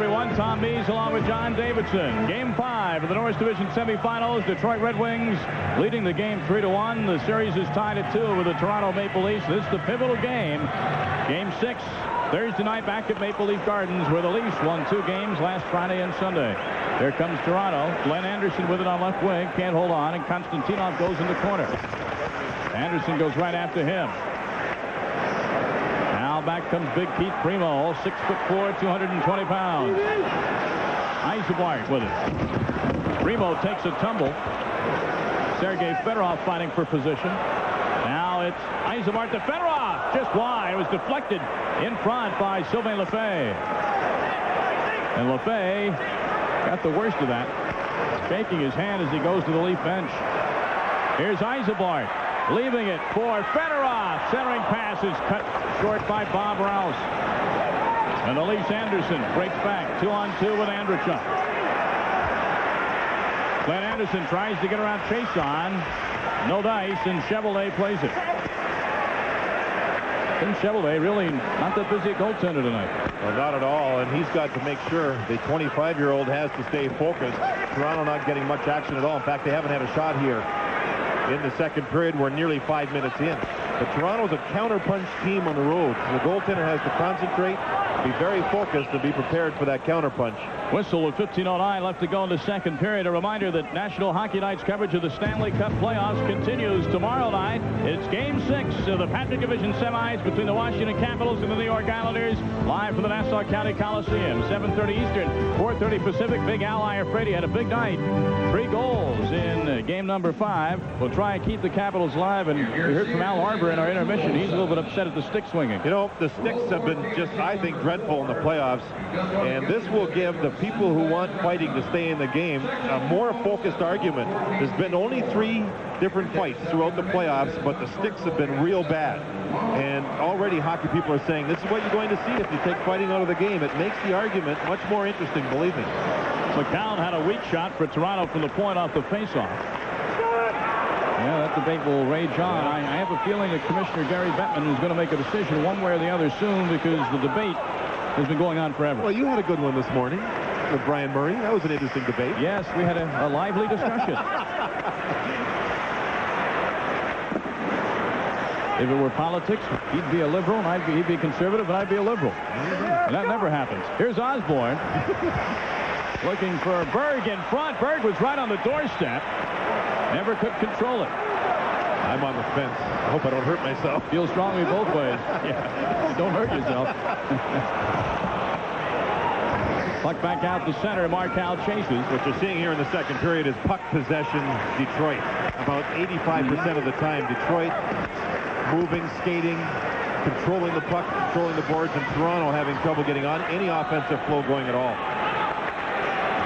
everyone. Tom Mees along with John Davidson. Game 5 of the Norris Division semifinals. Detroit Red Wings leading the game 3-1. The series is tied at 2 with the Toronto Maple Leafs. This is the pivotal game. Game 6 Thursday night back at Maple Leaf Gardens, where the Leafs won 2 games last Friday and Sunday. Here comes Toronto. Glenn Anderson with it on left wing. Can't hold on, and Konstantinov goes in the corner. Anderson goes right after him. Now back comes Big Keith Primo, 6'4", 220 pounds. Yzerbark with it. Primo takes a tumble. Sergei Fedorov fighting for position. Now it's Yzerbark to Fedorov. Just wide. It was deflected in front by Sylvain Lefebvre. And Lefebvre got the worst of that, shaking his hand as he goes to the Leaf bench. Here's Yzerbark, leaving it for Fedorov. Centering pass is cut short by Bob Rouse. And the Leafs Anderson breaks back 2-on-2 with Andreychuk. Glenn Anderson tries to get around Chason. No dice, and Chevrolet plays it. Tim Chevrolet really not that busy a goaltender tonight. Well, not at all, and he's got to make sure the 25-year-old has to stay focused. Toronto not getting much action at all. In fact, they haven't had a shot here in the second period. We're nearly 5 minutes in. But Toronto's a counterpunch team on the road. The goaltender has to concentrate, be very focused, and be prepared for that counterpunch. Whistle with 15:09 left to go in the second period. A reminder that National Hockey Night's coverage of the Stanley Cup playoffs continues tomorrow night. It's Game 6 of the Patrick Division semis between the Washington Capitals and the New York Islanders. Live from the Nassau County Coliseum, 7:30 Eastern, 4:30 Pacific. Big Al Iafrate had a big night. 3 goals in game number 5. We'll try and keep the Capitals live. And we heard from Al Arbor in our intermission. He's a little bit upset at the stick swinging. You know, the sticks have been just, I think, dreadful in the playoffs. And this will give the people who want fighting to stay in the game a more focused argument. There's been only 3 different fights throughout the playoffs, but the sticks have been real bad. And already hockey people are saying this is what you're going to see if you take fighting out of the game. It makes the argument much more interesting, believe me. McCown had a weak shot for Toronto from the point off the faceoff. Yeah, that debate will rage on. I have a feeling that Commissioner Gary Bettman is going to make a decision one way or the other soon, because the debate has been going on forever. Well, you had a good one this morning with Brian Murray. That was an interesting debate. Yes, we had a lively discussion. If it were politics, he'd be a liberal, and he'd be conservative, and I'd be a liberal. And that never happens. Here's Osborne looking for Berg in front. Berg was right on the doorstep. Never could control it. I'm on the fence. I hope I don't hurt myself. Feel strongly both ways. Yeah. Don't hurt yourself. Puck back out to center. Markal chases. What you're seeing here in the second period is puck possession Detroit. About 85% of the time, Detroit moving, skating, controlling the puck, controlling the boards, and Toronto having trouble getting on any offensive flow going at all.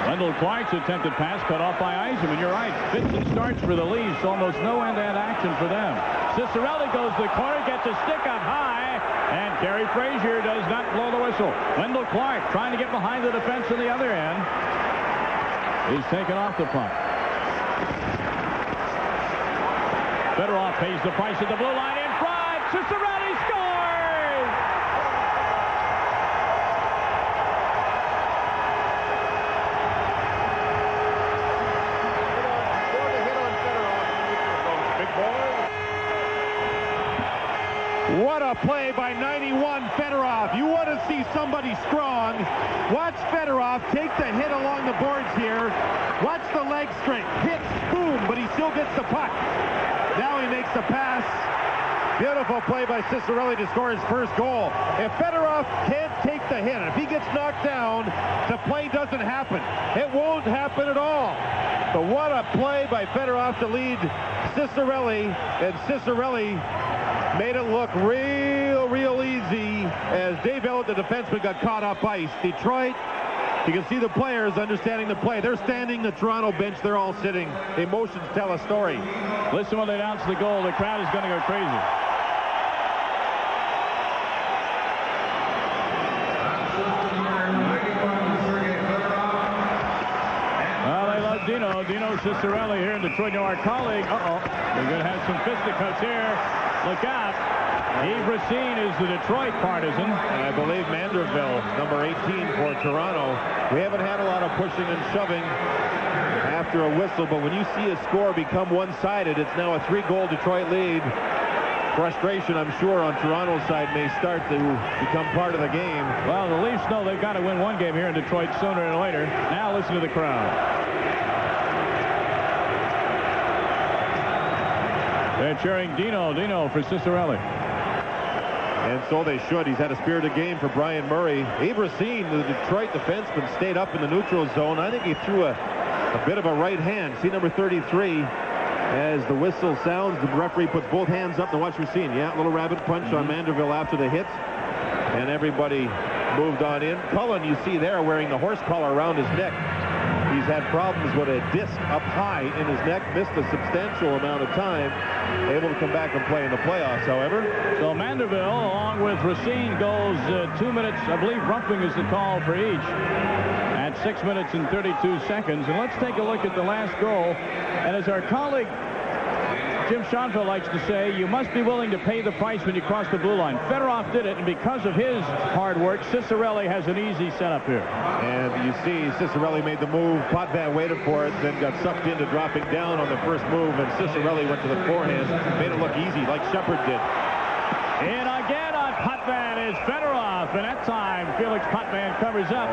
Wendell Clark's attempted pass cut off by Yzerman. You're right. Fits and starts for the Leafs. Almost no end-to-end action for them. Cicerelli goes to the corner, gets a stick up high, and Kerry Frazier does not blow the whistle. Wendell Clark trying to get behind the defense on the other end. He's taken off the puck. Fedorov pays the price at the blue line in front. Cicerelli scores! What a play by 91 Fedorov. You want to see somebody strong. Watch Fedorov take the hit along the boards here. Watch the leg strength. Hits, boom, but he still gets the puck. Now he makes the pass. Beautiful play by Cicerelli to score his first goal. If Fedorov can't take the hit, if he gets knocked down, the play doesn't happen. It won't happen at all. But what a play by Fedorov to lead Cicerelli, and Cicerelli made it look real easy as Dave Ellett, the defenseman, got caught off ice. Detroit, you can see the players understanding the play. They're standing, the Toronto bench, they're all sitting. The emotions tell a story. Listen when they announce the goal. The crowd is going to go crazy. Well, they love Dino Cicerelli here in Detroit. Our colleague, they're going to have some fisticuffs here. Look out. Yves Racine is the Detroit partisan. And I believe Manderville, number 18 for Toronto. We haven't had a lot of pushing and shoving after a whistle, but when you see a score become one-sided, it's now a 3-goal Detroit lead. Frustration, I'm sure, on Toronto's side may start to become part of the game. Well, the Leafs know they've got to win one game here in Detroit sooner or later. Now listen to the crowd. They're cheering Dino for Ciccarelli. And so they should. He's had a spirited game for Brian Murray. Yves Racine, the Detroit defenseman, stayed up in the neutral zone. I think he threw a bit of a right hand. See number 33. As the whistle sounds, the referee puts both hands up. Now watch Racine. Yeah, a little rabbit punch on Manderville after the hit. And everybody moved on in. Cullen, you see there, wearing the horse collar around his neck. He's had problems with a disc up high in his neck. Missed a substantial amount of time. Able to come back and play in the playoffs, however. So Manderville, along with Racine, goes 2 minutes. I believe roughing is the call for each. At 6 minutes and 32 seconds. And let's take a look at the last goal. And as our colleague Jim Schoenfeld likes to say, you must be willing to pay the price when you cross the blue line. Fedorov did it, and because of his hard work, Ciccarelli has an easy setup here. And you see Ciccarelli made the move. Potvin waited for it, then got sucked into dropping down on the first move, and Ciccarelli went to the forehand, made it look easy like Shepard did. And again on Potvin is Fedorov, and that time Felix Potvin covers up.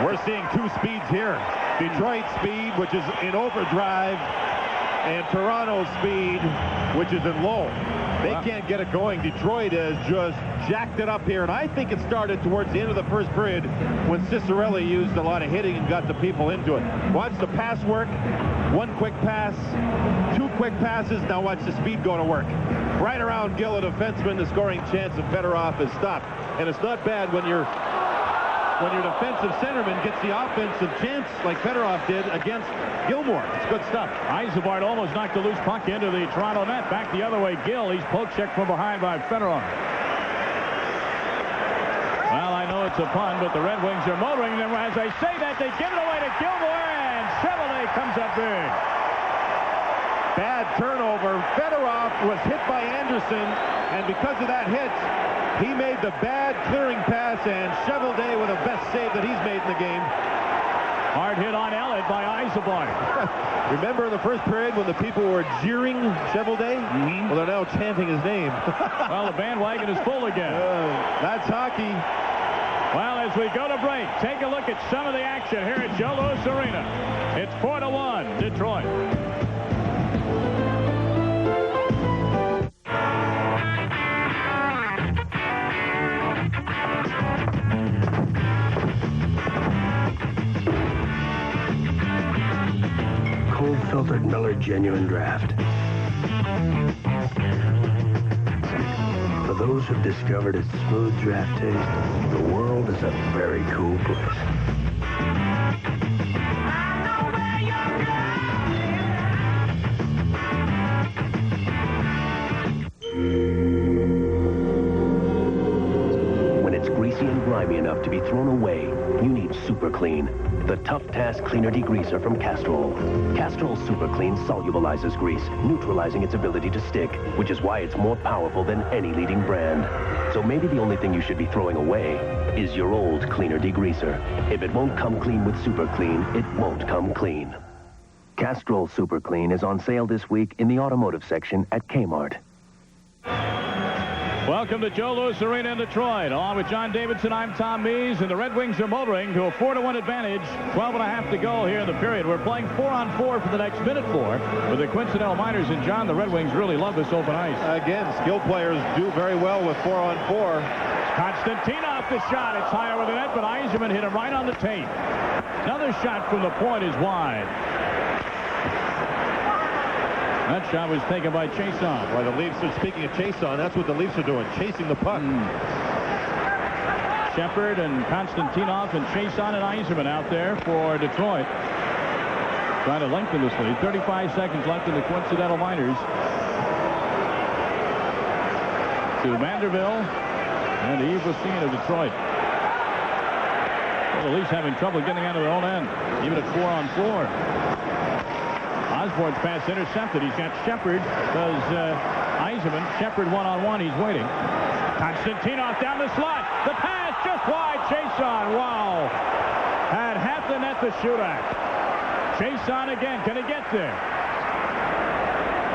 We're seeing two speeds here. Detroit speed, which is in overdrive, and Toronto speed, which is in low. They can't get it going. Detroit has just jacked it up here, and I think it started towards the end of the first period when Ciccarelli used a lot of hitting and got the people into it. Watch the pass work. One quick pass, 2 quick passes. Now watch the speed go to work. Right around Gill, a defenseman, the scoring chance of Fedorov is stopped. And it's not bad when your defensive centerman gets the offensive chance like Fedorov did against Gilmore. It's good stuff. Yzerbark almost knocked a loose puck into the Toronto net. Back the other way, Gill. He's poke checked from behind by Fedorov. Well, I know it's a pun, but the Red Wings are motoring them. As I say that, they give it away to Gilmore, and Chevrolet comes up big. Bad turnover. Fedorov was hit by Anderson, and because of that hit, he made the bad clearing pass, and Chevrolet with the best save that he's made in the game. Hard hit on Elliott by Yzerbark. Remember in the first period when the people were jeering Chevrolet? Well, they're now chanting his name. Well, the bandwagon is full again. That's hockey. Well, as we go to break, take a look at some of the action here at Joe Louis Arena. It's 4-1 Detroit. Cold-filtered Miller Genuine Draft. For those who've discovered its smooth draft taste, the world is a very cool place. When it's greasy and grimy enough to be thrown away, you need Super Clean, the Tough Task Cleaner Degreaser from Castrol. Castrol Super Clean solubilizes grease, neutralizing its ability to stick, which is why it's more powerful than any leading brand. So maybe the only thing you should be throwing away is your old cleaner degreaser. If it won't come clean with Super Clean, it won't come clean. Castrol Super Clean is on sale this week in the automotive section at Kmart. Welcome to Joe Louis Arena in Detroit. Along with John Davidson, I'm Tom Mees, and the Red Wings are motoring to a 4-1 advantage. 12.5 to go here in the period. We're playing 4-on-4 for the next minute 4 with the Quinceantle Miners. And John, the Red Wings really love this open ice. Again, skill players do very well with 4-on-4. Konstantinov the shot. It's high over the net, but Yzerman hit him right on the tape. Another shot from the point is wide. That shot was taken by Chason. Well, the Leafs are, speaking of Chason, that's what the Leafs are doing, chasing the puck. Shepard and Konstantinov and Chason and Yzerman out there for Detroit. Trying to lengthen this lead. 35 seconds left in the Coincidental Miners. To Manderville and to Yves Racine of Detroit. Well, the Leafs having trouble getting out of their own end, even at 4-on-4. Osborne's pass intercepted. He's got Shepard. Does Yzerman. Shepard one-on-one. He's waiting. Konstantinov down the slot. The pass just wide. Chason. Wow. Had half the net to shoot at. Chason again. Can he get there?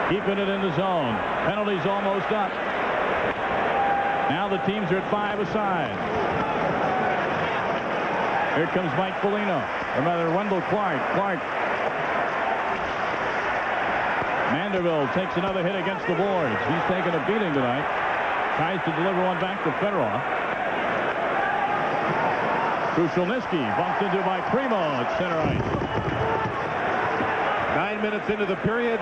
Keeping it in the zone. Penalty's almost up. Now the teams are at 5 aside. Here comes Mike Foligno. Or rather, Wendell Clark. Mandeville takes another hit against the boards. He's taken a beating tonight. Tries to deliver one back to Fedorov. Krushelnyski bumped into by Primo at center ice. 9 minutes into the period,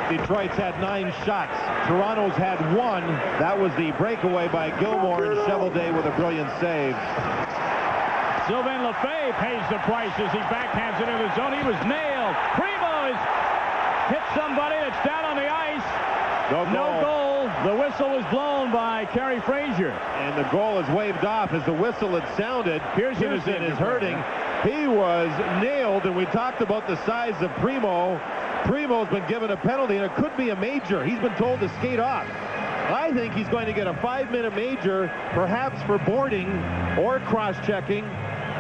Detroit's had 9 shots. Toronto's had 1. That was the breakaway by Gilmour, and Cheveldae with a brilliant save. Sylvain Lefebvre pays the price as he backhands it into the zone. He was nailed. Primo has hit somebody that's down on the ice. No goal. The whistle was blown by Kerry Fraser. And the goal is waved off as the whistle had sounded. Pearson is hurting. He was nailed, and we talked about the size of Primo. Primo's been given a penalty, and it could be a major. He's been told to skate off. I think he's going to get a 5-minute major, perhaps for boarding or cross-checking.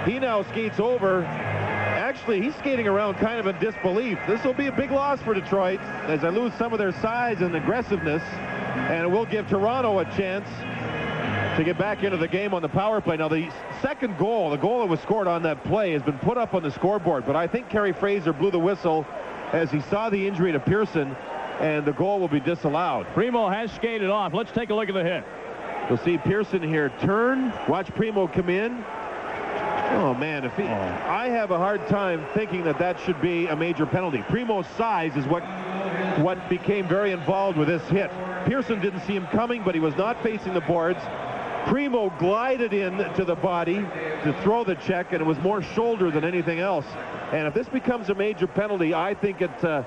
He now skates over. Actually, he's skating around kind of in disbelief. This will be a big loss for Detroit as they lose some of their size and aggressiveness, and it will give Toronto a chance to get back into the game on the power play. Now, the second goal, the goal that was scored on that play, has been put up on the scoreboard, but I think Kerry Fraser blew the whistle as he saw the injury to Pearson, and the goal will be disallowed. Primo has skated off. Let's take a look at the hit. You'll see Pearson here turn. Watch Primo come in. Oh, man, I have a hard time thinking that should be a major penalty. Primo's size is what became very involved with this hit. Pearson didn't see him coming, but he was not facing the boards. Primo glided in to the body to throw the check, and it was more shoulder than anything else. And if this becomes a major penalty, I think it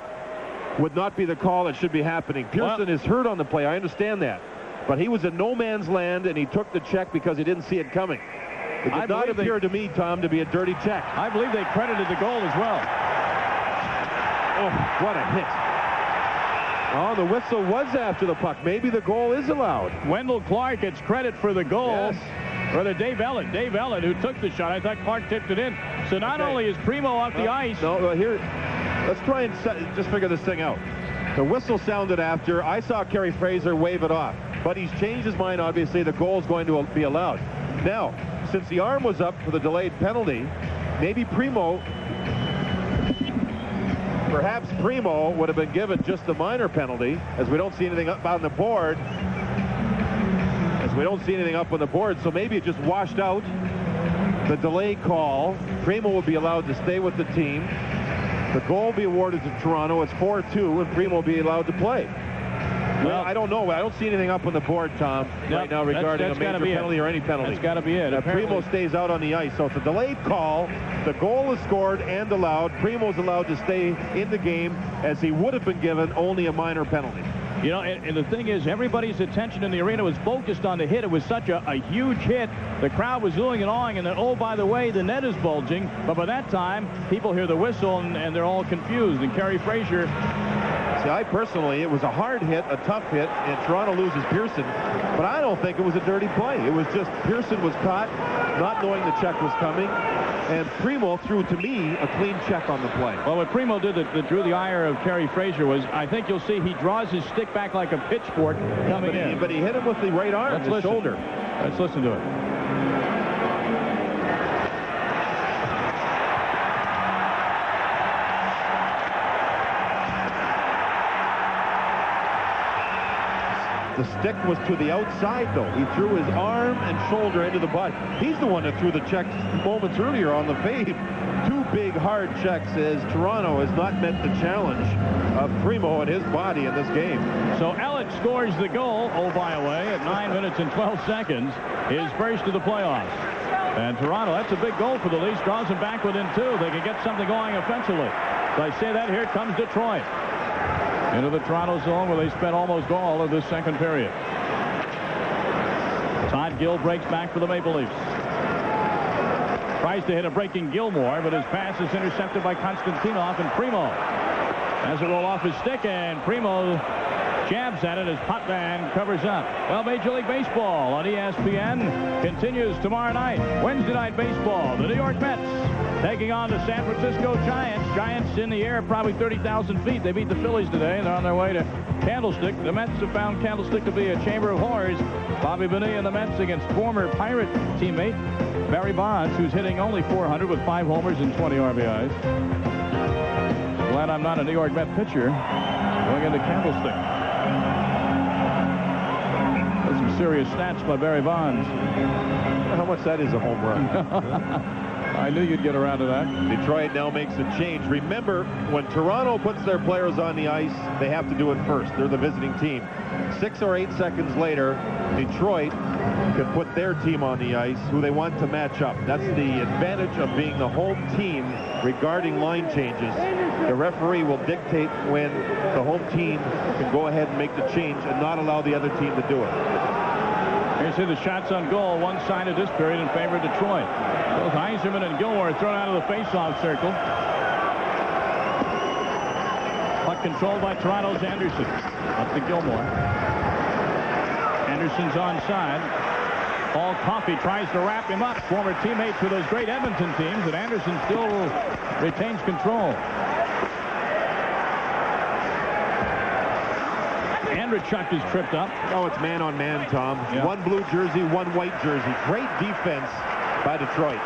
would not be the call that should be happening. Pearson is hurt on the play. I understand that. But he was in no man's land, and he took the check because he didn't see it coming. It did not appear to me, Tom, to be a dirty check. I believe they credited the goal as well. Oh, what a hit. Oh, the whistle was after the puck. Maybe the goal is allowed. Wendell Clark gets credit for the goal. Yes. Rather, Dave Ellett, who took the shot. I thought Clark tipped it in. So not only is Primo off the ice. No, here, let's try and just figure this thing out. The whistle sounded after. I saw Kerry Fraser wave it off. But he's changed his mind, obviously. The goal is going to be allowed. Now, since the arm was up for the delayed penalty, maybe perhaps Primo would have been given just the minor penalty, as we don't see anything up on the board. So maybe it just washed out the delay call. Primo will be allowed to stay with the team. The goal will be awarded to Toronto. It's 4-2, and Primo will be allowed to play. Well, I don't know. I don't see anything up on the board, Tom, right now regarding a major penalty or any penalty. That's got to be it. Primo stays out on the ice, so it's a delayed call. The goal is scored and allowed. Primo's allowed to stay in the game, as he would have been given only a minor penalty. You know, and the thing is, everybody's attention in the arena was focused on the hit. It was such a huge hit. The crowd was oohing and awing, and then, oh, by the way, the net is bulging. But by that time, people hear the whistle, and they're all confused. And Kerry Fraser... See, I personally, it was a hard hit, a tough hit, and Toronto loses Pearson. But I don't think it was a dirty play. It was just Pearson was caught, not knowing the check was coming. And Primo threw, to me, a clean check on the play. Well, what Primo did that drew the ire of Kerry Fraser was, I think you'll see he draws his stick back like a pitchfork coming in. But he hit him with the right arm, his shoulder. Let's listen to it. The stick was to the outside, though. He threw his arm and shoulder into the butt. He's the one that threw the check moments earlier on the fade. Two big, hard checks, as Toronto has not met the challenge of Primo and his body in this game. So Ellett scores the goal, oh, by the way, at 9 minutes and 12 seconds, his first of the playoffs. And Toronto, that's a big goal for the Leafs, draws them back within 2. They can get something going offensively. So I say that, here comes Detroit. Into the Toronto zone, where they spent almost all of this second period. Todd Gill breaks back for the Maple Leafs. Tries to hit a breaking Gilmour, but his pass is intercepted by Konstantinov, and Primo Has it roll off his stick, and Primo jabs at it as Potvin covers up. Well, Major League Baseball on ESPN continues tomorrow night. Wednesday night baseball. The New York Mets taking on the San Francisco Giants. Giants in the air, probably 30,000 feet. They beat the Phillies today. They're on their way to Candlestick. The Mets have found Candlestick to be a chamber of horrors. Bobby Bonilla and the Mets against former Pirate teammate Barry Bonds, who's hitting only .400 with 5 homers and 20 RBIs. Glad I'm not a New York Met pitcher going into Candlestick. That's some serious stats by Barry Bonds. How much that is a home run. I knew you'd get around to that. Detroit now makes a change. Remember, when Toronto puts their players on the ice, they have to do it first. They're the visiting team. 6 or 8 seconds later, Detroit can put their team on the ice, who they want to match up. That's the advantage of being the home team regarding line changes. The referee will dictate when the home team can go ahead and make the change and not allow the other team to do it. Here's the shots on goal. One side of this period in favor of Detroit. Both Yzerman and Gilmore thrown out of the face-off circle. Puck controlled by Toronto's Anderson. Up to Gilmore. Anderson's onside. Paul Coffey tries to wrap him up. Former teammates with those great Edmonton teams, and Anderson still retains control. Andrechuk is tripped up. Oh, it's man-on-man, Tom. Yeah. One blue jersey, one white jersey. Great defense by Detroit.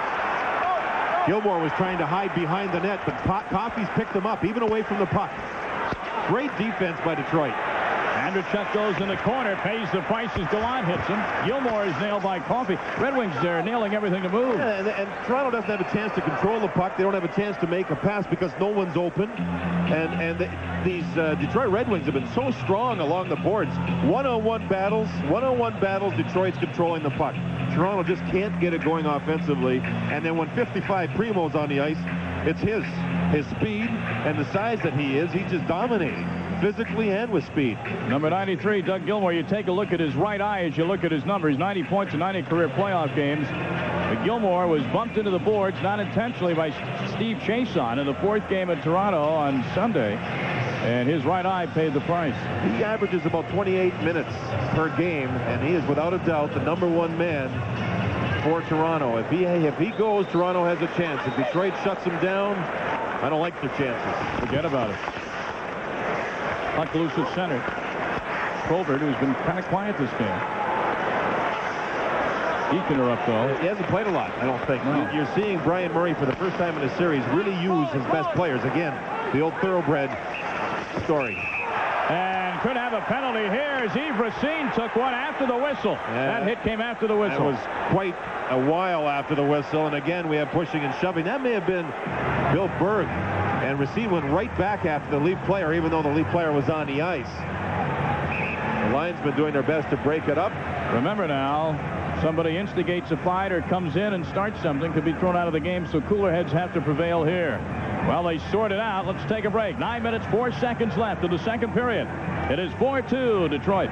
Gilmore was trying to hide behind the net, but Coffey's picked him up, even away from the puck. Great defense by Detroit. Andrechuk goes in the corner, pays the price as Gallant hits him. Gilmore is nailed by Coffey. Red Wings, they're nailing everything to move. Yeah, and Toronto doesn't have a chance to control the puck. They don't have a chance to make a pass because no one's open. And these Detroit Red Wings have been so strong along the boards. One-on-one battles, Detroit's controlling the puck. Toronto just can't get it going offensively. And then when 55 Primo's on the ice, it's his speed and the size that he is, he's just dominating. Physically and with speed. Number 93, Doug Gilmore. You take a look at his right eye as you look at his numbers. 90 points in 90 career playoff games. But Gilmore was bumped into the boards, not intentionally, by Steve Chason in the 4th game at Toronto on Sunday. And his right eye paid the price. He averages about 28 minutes per game, and he is without a doubt the #1 man for Toronto. If he goes, Toronto has a chance. If Detroit shuts him down, I don't like their chances. Forget about it. Puck loose at center. Colbert, who's been kind of quiet this game. He can interrupt, though. He hasn't played a lot, I don't think. No. You're seeing Brian Murray for the first time in a series really use his best players. Again, the old thoroughbred story. And could have a penalty here as Yves Racine took one after the whistle. Yeah. That hit came after the whistle. That was quite a while after the whistle. And again, we have pushing and shoving. That may have been Bill Berg. And Racine went right back after the lead player, even though the lead player was on the ice. The linesmen doing their best to break it up. Remember now, somebody instigates a fight or comes in and starts something, could be thrown out of the game, so cooler heads have to prevail here. Well, they sort it out. Let's take a break. 9 minutes, 4 seconds left of the second period. It is 4-2 Detroit.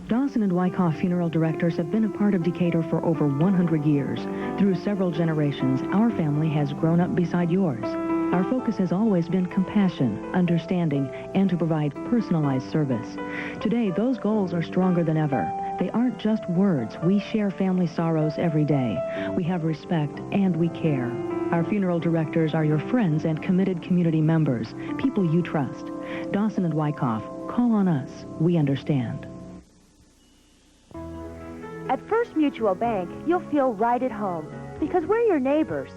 Dawson and Wyckoff Funeral Directors have been a part of Decatur for over 100 years. Through several generations, our family has grown up beside yours. Our focus has always been compassion, understanding, and to provide personalized service. Today, those goals are stronger than ever. They aren't just words. We share family sorrows every day. We have respect and we care. Our funeral directors are your friends and committed community members, people you trust. Dawson and Wyckoff, call on us. We understand. At First Mutual Bank, you'll feel right at home because we're your neighbors.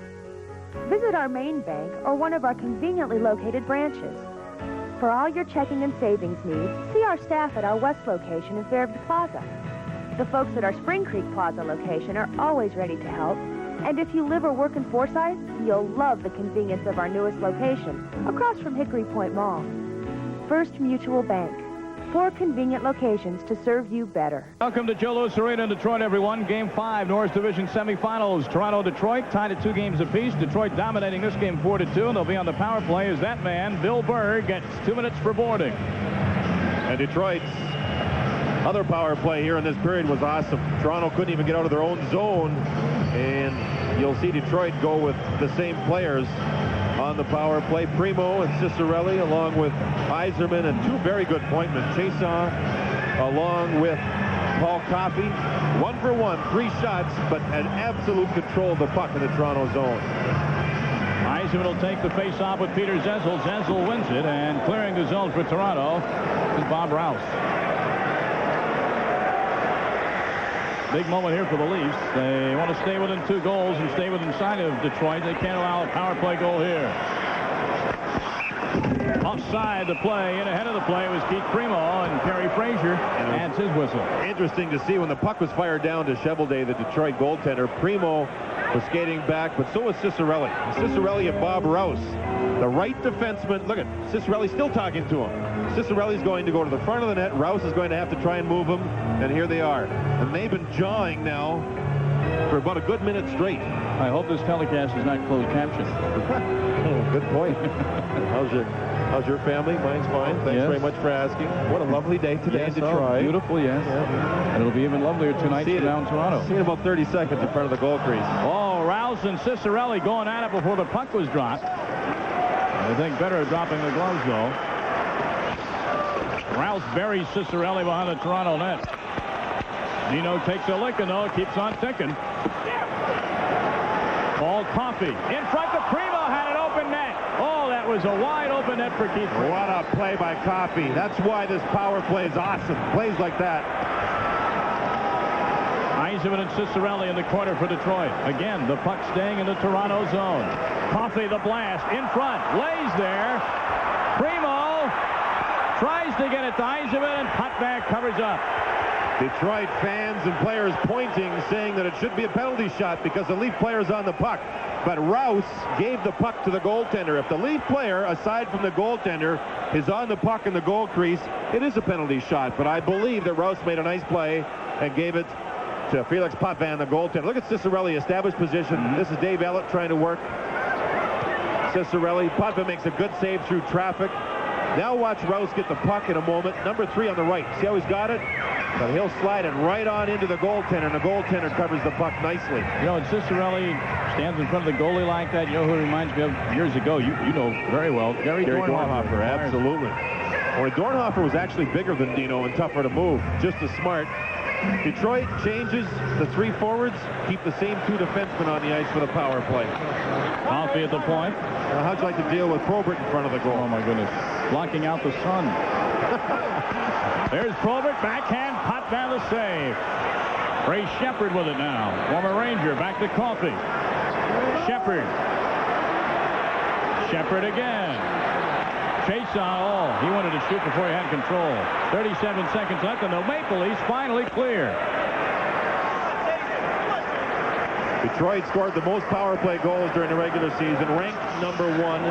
Visit our main bank or one of our conveniently located branches. For all your checking and savings needs, see our staff at our West location in Fairview Plaza. The folks at our Spring Creek Plaza location are always ready to help. And if you live or work in Forsyth, you'll love the convenience of our newest location, across from Hickory Point Mall. First Mutual Bank. 4 convenient locations to serve you better. Welcome to Joe Louis Arena in Detroit, everyone. Game 5, Norris Division semifinals. Toronto-Detroit tied at 2 games apiece. Detroit dominating this game 4-2, and they'll be on the power play as that man, Bill Berg, gets 2 minutes for boarding. And Detroit's other power play here in this period was awesome. Toronto couldn't even get out of their own zone, and you'll see Detroit go with the same players on the power play. Primo and Ciccarelli, along with Yzerman, and two very good pointmen. Chason along with Paul Coffey. 1-for-1, 3 shots, but an absolute control of the puck in the Toronto zone. Yzerman will take the face-off with Peter Zezel. Zezel wins it, and clearing the zone for Toronto is Bob Rouse. Big moment here for the Leafs. They want to stay within 2 goals and stay within sight of Detroit. They can't allow a power play goal here. Offside the play. In ahead of the play was Keith Primo, and Kerry Frazier adds his whistle. Interesting to see when the puck was fired down to Cheveldae, the Detroit goaltender. Primo was skating back, but so was Ciccarelli. Ciccarelli and Bob Rouse, the right defenseman. Look at Ciccarelli still talking to him. Ciccarelli's going to go to the front of the net. Rouse is going to have to try and move him, and here they are. And they've been jawing now for about a good minute straight. I hope this telecast is not closed caption. Oh, good point. How's your family? Mine's fine. Thanks very much for asking. What a lovely day today in Detroit. Beautiful, yes. Yeah. And it'll be even lovelier tonight down in Toronto. See in about 30 seconds in front of the goal crease. Oh, Rouse and Ciccarelli going at it before the puck was dropped. I think better dropping the gloves, though. Rouse buries Ciccarelli behind the Toronto net. Nino takes a licking, though. Keeps on ticking. Paul Coffey in front to Primo. Had an open net. Oh, that was a wide open net for Keith Primo. What a play by Coffey. That's why this power play is awesome. Plays like that. Yzerman and Ciccarelli in the corner for Detroit. Again, the puck staying in the Toronto zone. Coffey the blast in front. Lays there. Primo tries to get it to Yzerman, and Putback covers up. Detroit fans and players pointing, saying that it should be a penalty shot because the Leaf player's on the puck. But Rouse gave the puck to the goaltender. If the Leaf player, aside from the goaltender, is on the puck in the goal crease, it is a penalty shot. But I believe that Rouse made a nice play and gave it to Felix Potvin, the goaltender. Look at Ciccarelli, established position. This is Dave Ellett trying to work. Ciccarelli. Potvin makes a good save through traffic. Now watch Rouse get the puck in a moment. Number 3 on the right. See how he's got it? But he'll slide it right on into the goaltender, and the goaltender covers the puck nicely. You know, Ciccarelli stands in front of the goalie like that. You know who he reminds me of years ago? You know very well. Gary Dornhofer. Absolutely. Well, Dornhofer was actually bigger than Dino and tougher to move. Just as smart. Detroit changes the 3 forwards, keep the same 2 defensemen on the ice for the power play. Coffey at the point. How'd you like to deal with Probert in front of the goal? Oh, my goodness. Blocking out the sun. There's Probert, backhand, Potvin the save. Ray Shepard with it now. Former Ranger, back to Coffey. Shepard. Shepard again. Chase on. He wanted to shoot before he had control. 37 seconds left, and the Maple Leafs finally clear. Detroit scored the most power play goals during the regular season, ranked number 1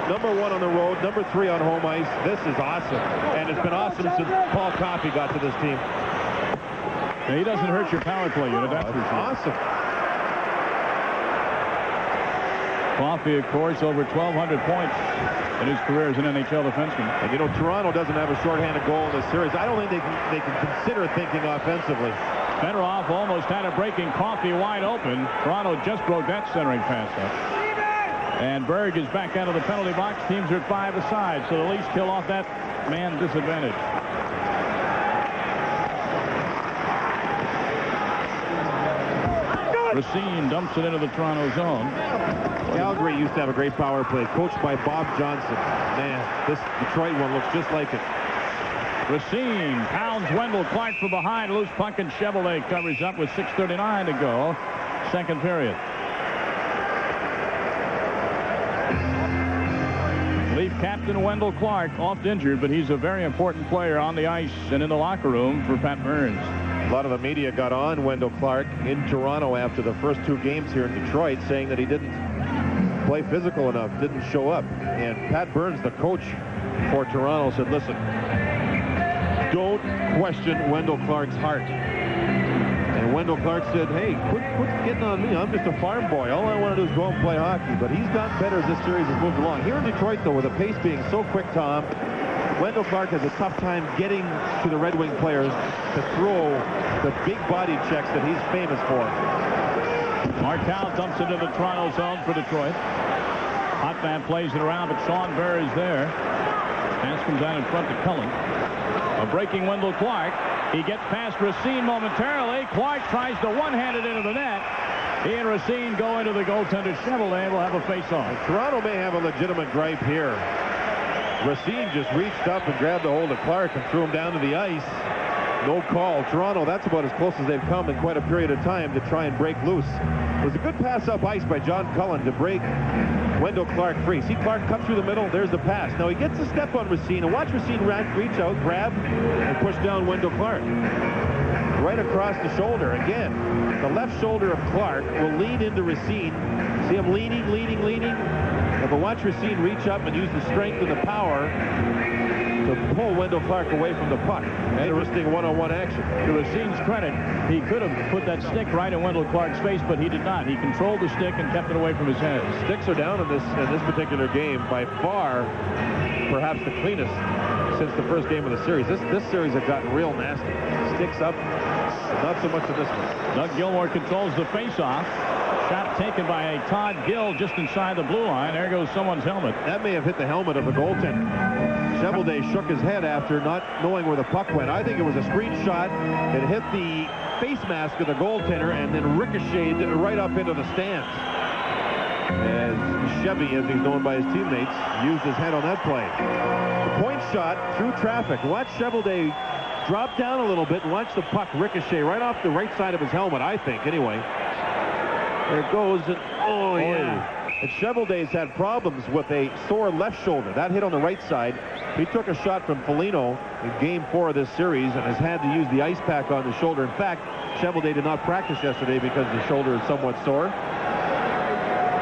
on the road, number 3 on home ice. This is awesome, and it's been awesome since Paul Coffey got to this team. Yeah, he doesn't hurt your power play unit, that's for sure. Awesome. Coffey, of course, over 1,200 points in his career as an NHL defenseman. And you know, Toronto doesn't have a shorthanded goal in this series. I don't think they can consider thinking offensively. Fedorov almost had a breaking. Coffey wide open. Toronto just broke that centering pass up. And Berg is back out of the penalty box. Teams are at 5 aside, so the Leafs kill off that man disadvantage. Racine dumps it into the Toronto zone. Calgary used to have a great power play, coached by Bob Johnson. Man, this Detroit one looks just like it. Racine pounds Wendell Clark from behind. Loose puck, and Cheveldae covers up with 6:39 to go. Second period. Leaf captain Wendell Clark oft injured, but he's a very important player on the ice and in the locker room for Pat Burns. A lot of the media got on Wendell Clark in Toronto after the first 2 games here in Detroit, saying that he didn't play physical enough, didn't show up. And Pat Burns, the coach for Toronto, said, listen, don't question Wendell Clark's heart. And Wendell Clark said, hey, quit getting on me. I'm just a farm boy. All I want to do is go and play hockey. But he's gotten better as this series has moved along. Here in Detroit, though, with the pace being so quick, Tom, Wendell Clark has a tough time getting to the Red Wing players to throw the big body checks that he's famous for. Martel dumps into the Toronto zone for Detroit. Potvin plays it around, but Sean Bear is there. Pass comes down in front to Cullen. A breaking Wendell Clark. He gets past Racine momentarily. Clark tries to one-hand it into the net. He and Racine go into the goaltender. Cheveldae will have a face-off. Toronto may have a legitimate gripe here. Racine just reached up and grabbed a hold of Clark and threw him down to the ice. No call. Toronto, that's about as close as they've come in quite a period of time to try and break loose. It was a good pass up ice by John Cullen to break Wendell Clark free. See Clark cut through the middle. There's the pass. Now he gets a step on Racine. And watch Racine reach out, grab, and push down Wendell Clark. Right across the shoulder. Again, the left shoulder of Clark will lean into Racine. See him leaning. But watch Racine reach up and use the strength and the power to pull Wendell Clark away from the puck. Interesting one-on-one action. To Racine's credit, he could have put that stick right in Wendell Clark's face, but he did not. He controlled the stick and kept it away from his head. Sticks are down in this particular game by far, perhaps the cleanest since the first game of the series. This series has gotten real nasty. Sticks up, not so much in this one. Doug Gilmour controls the face-off. Shot taken by a Todd Gill just inside the blue line. There goes someone's helmet. That may have hit the helmet of the goaltender. Cheveldae shook his head after not knowing where the puck went. I think it was a screen shot. It hit the face mask of the goaltender and then ricocheted right up into the stands. As Chevy, as he's known by his teammates, used his head on that play. The point shot through traffic. Watch Cheveldae drop down a little bit and watch the puck ricochet right off the right side of his helmet, I think, anyway. There it goes, and oh yeah. And Cheveldae's had problems with a sore left shoulder. That hit on the right side. He took a shot from Foligno in Game 4 of this series and has had to use the ice pack on the shoulder. In fact, Cheveldae did not practice yesterday because the shoulder is somewhat sore.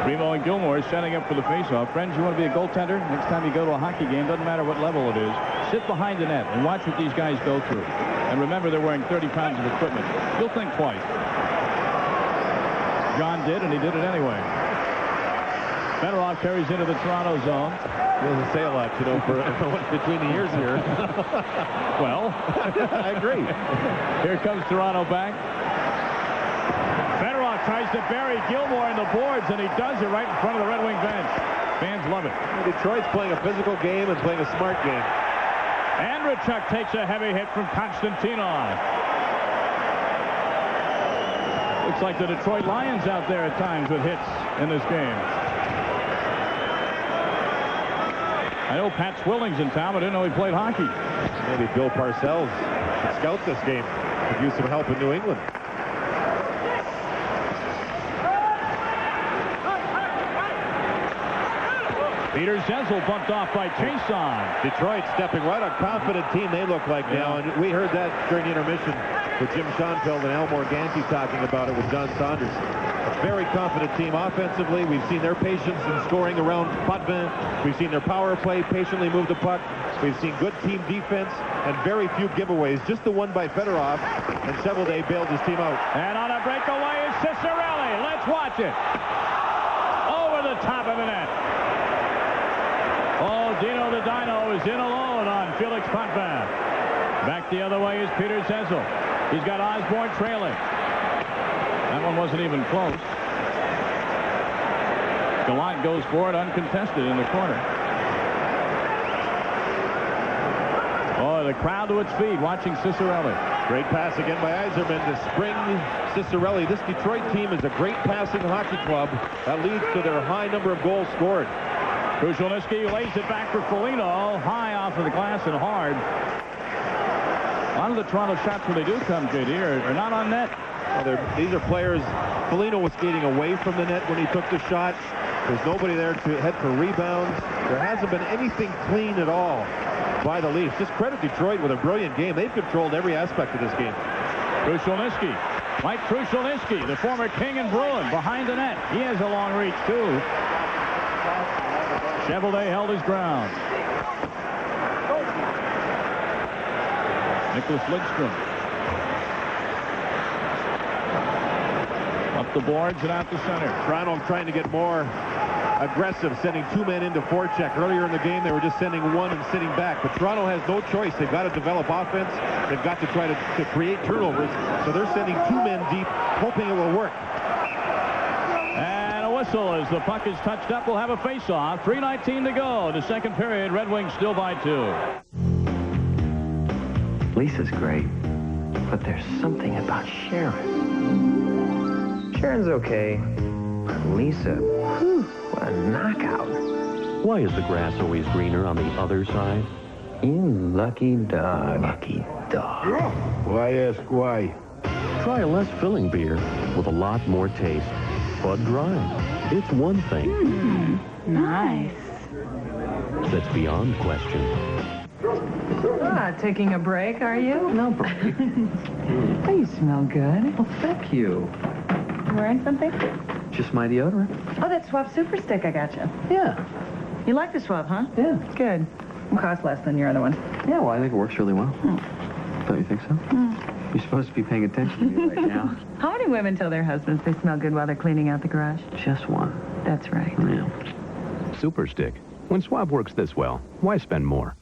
Primo and Gilmour setting up for the faceoff. Friends, you want to be a goaltender? Next time you go to a hockey game, doesn't matter what level it is, sit behind the net and watch what these guys go through. And remember, they're wearing 30 pounds of equipment. You'll think twice. John did, and he did it anyway. Fedorov carries into the Toronto zone. He doesn't say a lot, you know, for between the years here. Well, I agree. Here comes Toronto back. Fedorov tries to bury Gilmour in the boards, and he does it right in front of the Red Wing bench. Fans love it. Detroit's playing a physical game and playing a smart game. Andreychuk takes a heavy hit from Konstantinov. Looks like the Detroit Lions out there at times with hits in this game. I know Pat Swilling's in town, but I didn't know he played hockey. Maybe Bill Parcells should scout this game. Could use some help in New England. Peter Zezel bumped off by Chason. Detroit stepping right, a confident team they look like now, and we heard that during the intermission with Jim Schoenfeld and Al Morganti talking about it with John Saunders. A very confident team offensively. We've seen their patience in scoring around Potvin. We've seen their power play patiently move the puck. We've seen good team defense and very few giveaways. Just the one by Fedorov, and Cheveldae bailed his team out. And on a breakaway is Ciccarelli. Let's watch it. Over the top of the net. Oh, Dino the Dino is in alone on Felix Potvin. Back the other way is Peter Zezel. He's got Osborne trailing. That one wasn't even close. Gallant goes for it uncontested in the corner. Oh, the crowd to its feet watching Ciccarelli. Great pass again by Yzerman to spring Ciccarelli. This Detroit team is a great passing hockey club that leads to their high number of goals scored. Krushelnyski lays it back for Foligno, high off of the glass and hard. A lot of the Toronto shots when they do come, JD, are not on net. Well, these are players. Foligno was skating away from the net when he took the shot. There's nobody there to head for rebounds. There hasn't been anything clean at all by the Leafs. Just credit Detroit with a brilliant game. They've controlled every aspect of this game. Krushelnyski. Mike Krushelnyski, the former King and Bruin, behind the net. He has a long reach, too. Cheveldae held his ground. Nicholas Lidstrom. Up the boards and out the center. Toronto trying to get more aggressive, sending two men into forecheck. Earlier in the game, they were just sending one and sitting back. But Toronto has no choice. They've got to develop offense. They've got to try to create turnovers. So they're sending two men deep, hoping it will work. whistle as the puck is touched up. We'll have a face-off. 3:19 to go. The second period, Red Wings still by 2. Lisa's great, but there's something about Sharon. Sharon's okay, but Lisa, whew, what a knockout. Why is the grass always greener on the other side? You lucky dog. Lucky dog. Why ask why? Try a less filling beer with a lot more taste. Bud Dry. It's one thing Nice. that's beyond question. Taking a break, are you? No break. Oh, you smell good. Well, thank you. You wearing something? Just my deodorant. Oh, that Swab Super Stick I got you. Yeah. You like the Swab, huh? Yeah. Good. It costs less than your other one. Yeah, well, I think it works really well. Don't you think so? You're supposed to be paying attention to me right now. How many women tell their husbands they smell good while they're cleaning out the garage? Just one. That's right. Yeah. Super Stick. When Swab works this well, why spend more?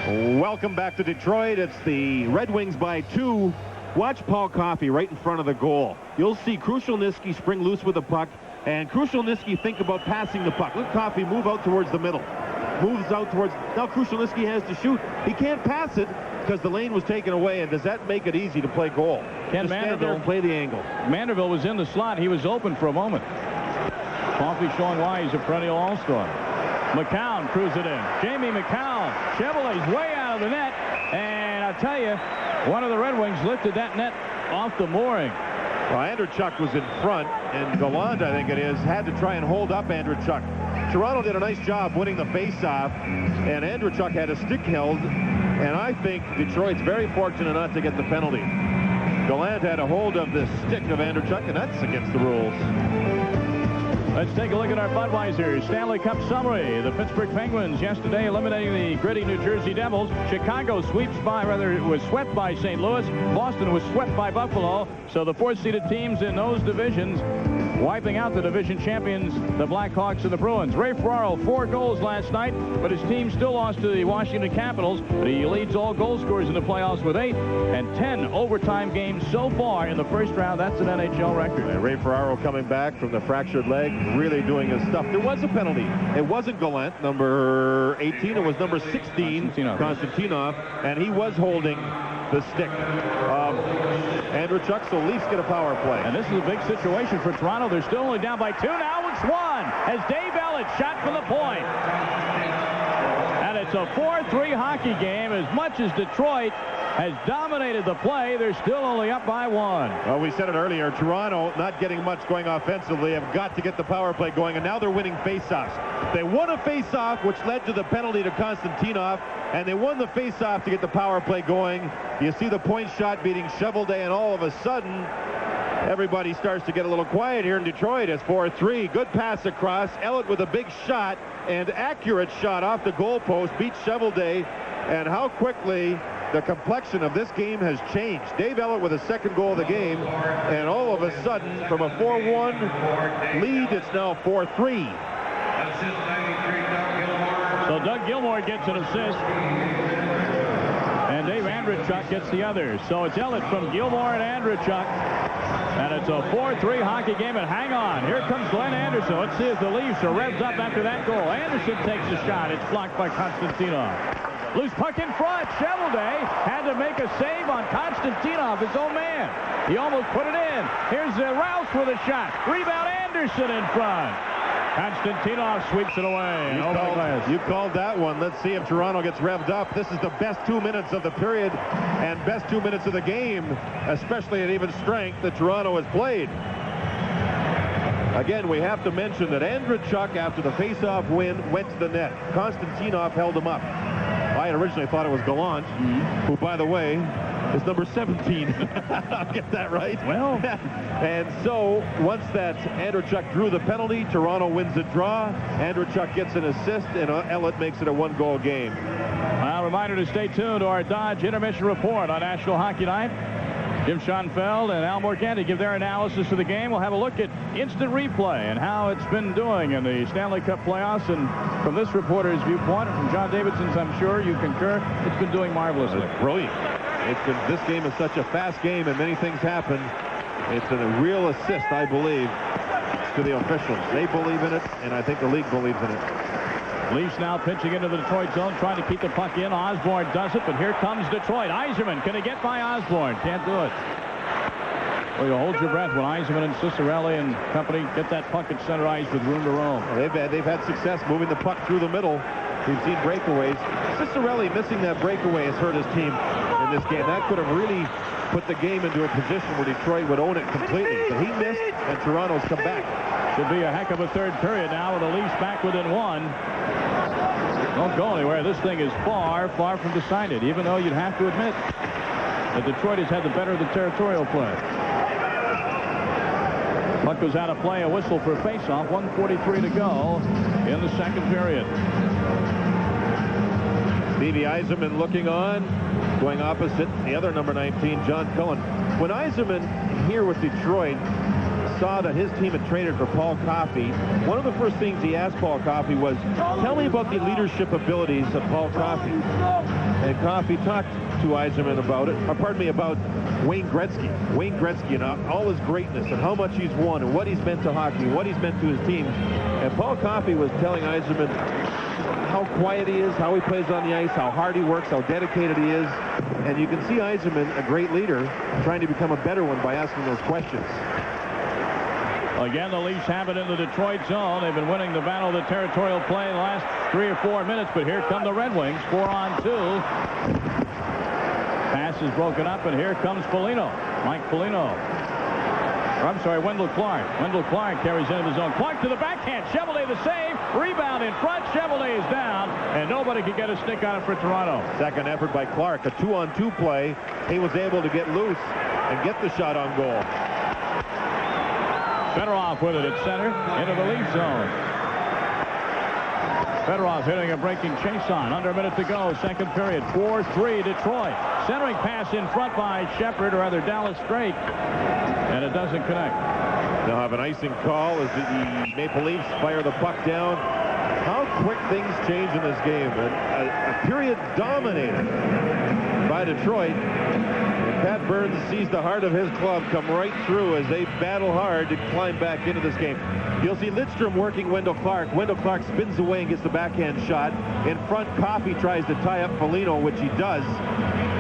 Welcome back to Detroit. It's the Red Wings by 2. Watch Paul Coffey right in front of the goal. You'll see Krushelnyski spring loose with the puck, and Krushelnyski think about passing the puck. Look, Coffey move out towards the middle. Moves out towards... Now Krushelnyski has to shoot. He can't pass it because the lane was taken away, and does that make it easy to play goal? Ken Just stand there Manderville. and play the angle. Manderville was in the slot. He was open for a moment. Coffey showing why he's a perennial all-star. McCown crews it in. Jamie McCown. Chevrolet's way out of the net. And I'll tell you, one of the Red Wings lifted that net off the mooring. Well, Andreychuk was in front, and Gallant, I think it is, had to try and hold up Andreychuk. Toronto did a nice job winning the face-off, and Andreychuk had a stick held, and I think Detroit's very fortunate not to get the penalty. Gallant had a hold of the stick of Andreychuk, and that's against the rules. Let's take a look at our Budweiser Stanley Cup summary. The Pittsburgh Penguins yesterday eliminating the gritty New Jersey Devils. Chicago was swept by St. Louis. Boston was swept by Buffalo. So the fourth-seeded teams in those divisions wiping out the division champions, the Blackhawks and the Bruins. Ray Ferraro, 4 goals last night, but his team still lost to the Washington Capitals. But he leads all goal scorers in the playoffs with 8 and 10 overtime games so far in the first round. That's an NHL record. And Ray Ferraro coming back from the fractured leg, really doing his stuff. There was a penalty. It wasn't Gallant, number 18. It was number 16, Konstantinov, and he was holding the stick of Andreychuk, so Leafs get a power play. And this is a big situation for Toronto. They're still only down by 2. Now it's 1 as Dave Ellett shot from the point. And it's a 4-3 hockey game. As much as Detroit has dominated the play, they're still only up by 1. Well, we said it earlier, Toronto not getting much going offensively, have got to get the power play going, and now they're winning faceoffs. They won a faceoff, which led to the penalty to Konstantinov, and they won the faceoff to get the power play going. You see the point shot beating Cheveldae, and all of a sudden, everybody starts to get a little quiet here in Detroit. It's 4-3. Good pass across. Ellett with a big shot, and accurate shot off the goalpost, beats Cheveldae, and how quickly the complexion of this game has changed. Dave Ellett with a second goal of the game, and all of a sudden, from a 4-1 lead, it's now 4-3. So Doug Gilmour gets an assist, and Dave Andreychuk gets the other. So it's Ellett from Gilmour and Andreychuk, and it's a 4-3 hockey game. And hang on, here comes Glenn Anderson. Let's see if the Leafs are revved up after that goal. Anderson takes a shot. It's blocked by Konstantinov. Loose puck in front. Cheveldae had to make a save on Konstantinov, his own man. He almost put it in. Here's Rouse with a shot. Rebound, Anderson in front. Konstantinov sweeps it away. You called that one. Let's see if Toronto gets revved up. This is the best 2 minutes of the period and best 2 minutes of the game, especially at even strength, that Toronto has played. Again, we have to mention that Andreychuk, after the face-off win, went to the net. Konstantinov held him up. I had originally thought it was Gallant, who, by the way, is number 17. I'll get that right. Well. And so, once that Andreychuk drew the penalty, Toronto wins the draw. Andreychuk gets an assist, and Ellett makes it a 1-goal game. Well, reminder to stay tuned to our Dodge Intermission Report on National Hockey Night. Jim Schoenfeld and Al Morganti give their analysis of the game. We'll have a look at instant replay and how it's been doing in the Stanley Cup playoffs. And from this reporter's viewpoint, from John Davidson's, I'm sure you concur, it's been doing marvelously. Brilliant. This game is such a fast game, and many things happen. It's a real assist, I believe, to the officials. They believe in it, and I think the league believes in it. Leafs now pitching into the Detroit zone, trying to keep the puck in. Osborne does it, but here comes Detroit. Yzerman, can he get by Osborne? Can't do it. Well, you hold your breath when Yzerman and Cicerelli and company get that puck at center ice with room to roam. Well, they've had success moving the puck through the middle. We've seen breakaways. Cicerelli missing that breakaway has hurt his team in this game. That could have really put the game into a position where Detroit would own it completely. But he missed, and Toronto's come back. Should be a heck of a third period now with the Leafs back within one. Don't go anywhere. This thing is far, far from decided, even though you'd have to admit that Detroit has had the better of the territorial play. Puck goes out of play, a whistle for faceoff, 1:43 to go in the second period. Stevie Yzerman looking on, going opposite the other number 19, John Cullen. When Yzerman here with Detroit saw that his team had traded for Paul Coffey, one of the first things he asked Paul Coffey was, tell me about the leadership abilities of Paul Coffey. And Coffey talked to Yzerman about it, about Wayne Gretzky. Wayne Gretzky and all his greatness and how much he's won and what he's meant to hockey, what he's meant to his team. And Paul Coffey was telling Yzerman how quiet he is, how he plays on the ice, how hard he works, how dedicated he is. And you can see Yzerman, a great leader, trying to become a better one by asking those questions. Again, the Leafs have it in the Detroit zone. They've been winning the battle of the territorial play in the last 3 or 4 minutes, but here come the Red Wings, 4-on-2. Pass is broken up, and here comes Foligno. Mike Foligno. Wendell Clark. Wendell Clark carries into the zone. Clark to the backhand. Chevalier the save. Rebound in front. Chevalier is down, and nobody could get a stick on it for Toronto. Second effort by Clark, a 2-on-2 play. He was able to get loose and get the shot on goal. Fedorov with it at center into the Leaf zone. Fedorov hitting a breaking chase on. Under a minute to go. Second period. 4-3 Detroit. Centering pass in front by Shepard, or rather Dallas Drake. And it doesn't connect. They'll have an icing call as the Maple Leafs fire the puck down. How quick things change in this game. A period dominated by Detroit. And Pat Burns sees the heart of his club come right through as they battle hard to climb back into this game. You'll see Lidstrom working Wendell Clark. Wendell Clark spins away and gets the backhand shot. In front, Coffey tries to tie up Foligno, which he does.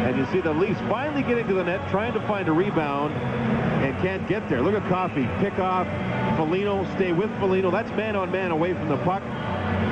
And you see the Leafs finally getting to the net, trying to find a rebound, and can't get there. Look at Coffey. Pick off Foligno, stay with Foligno. That's man-on-man away from the puck.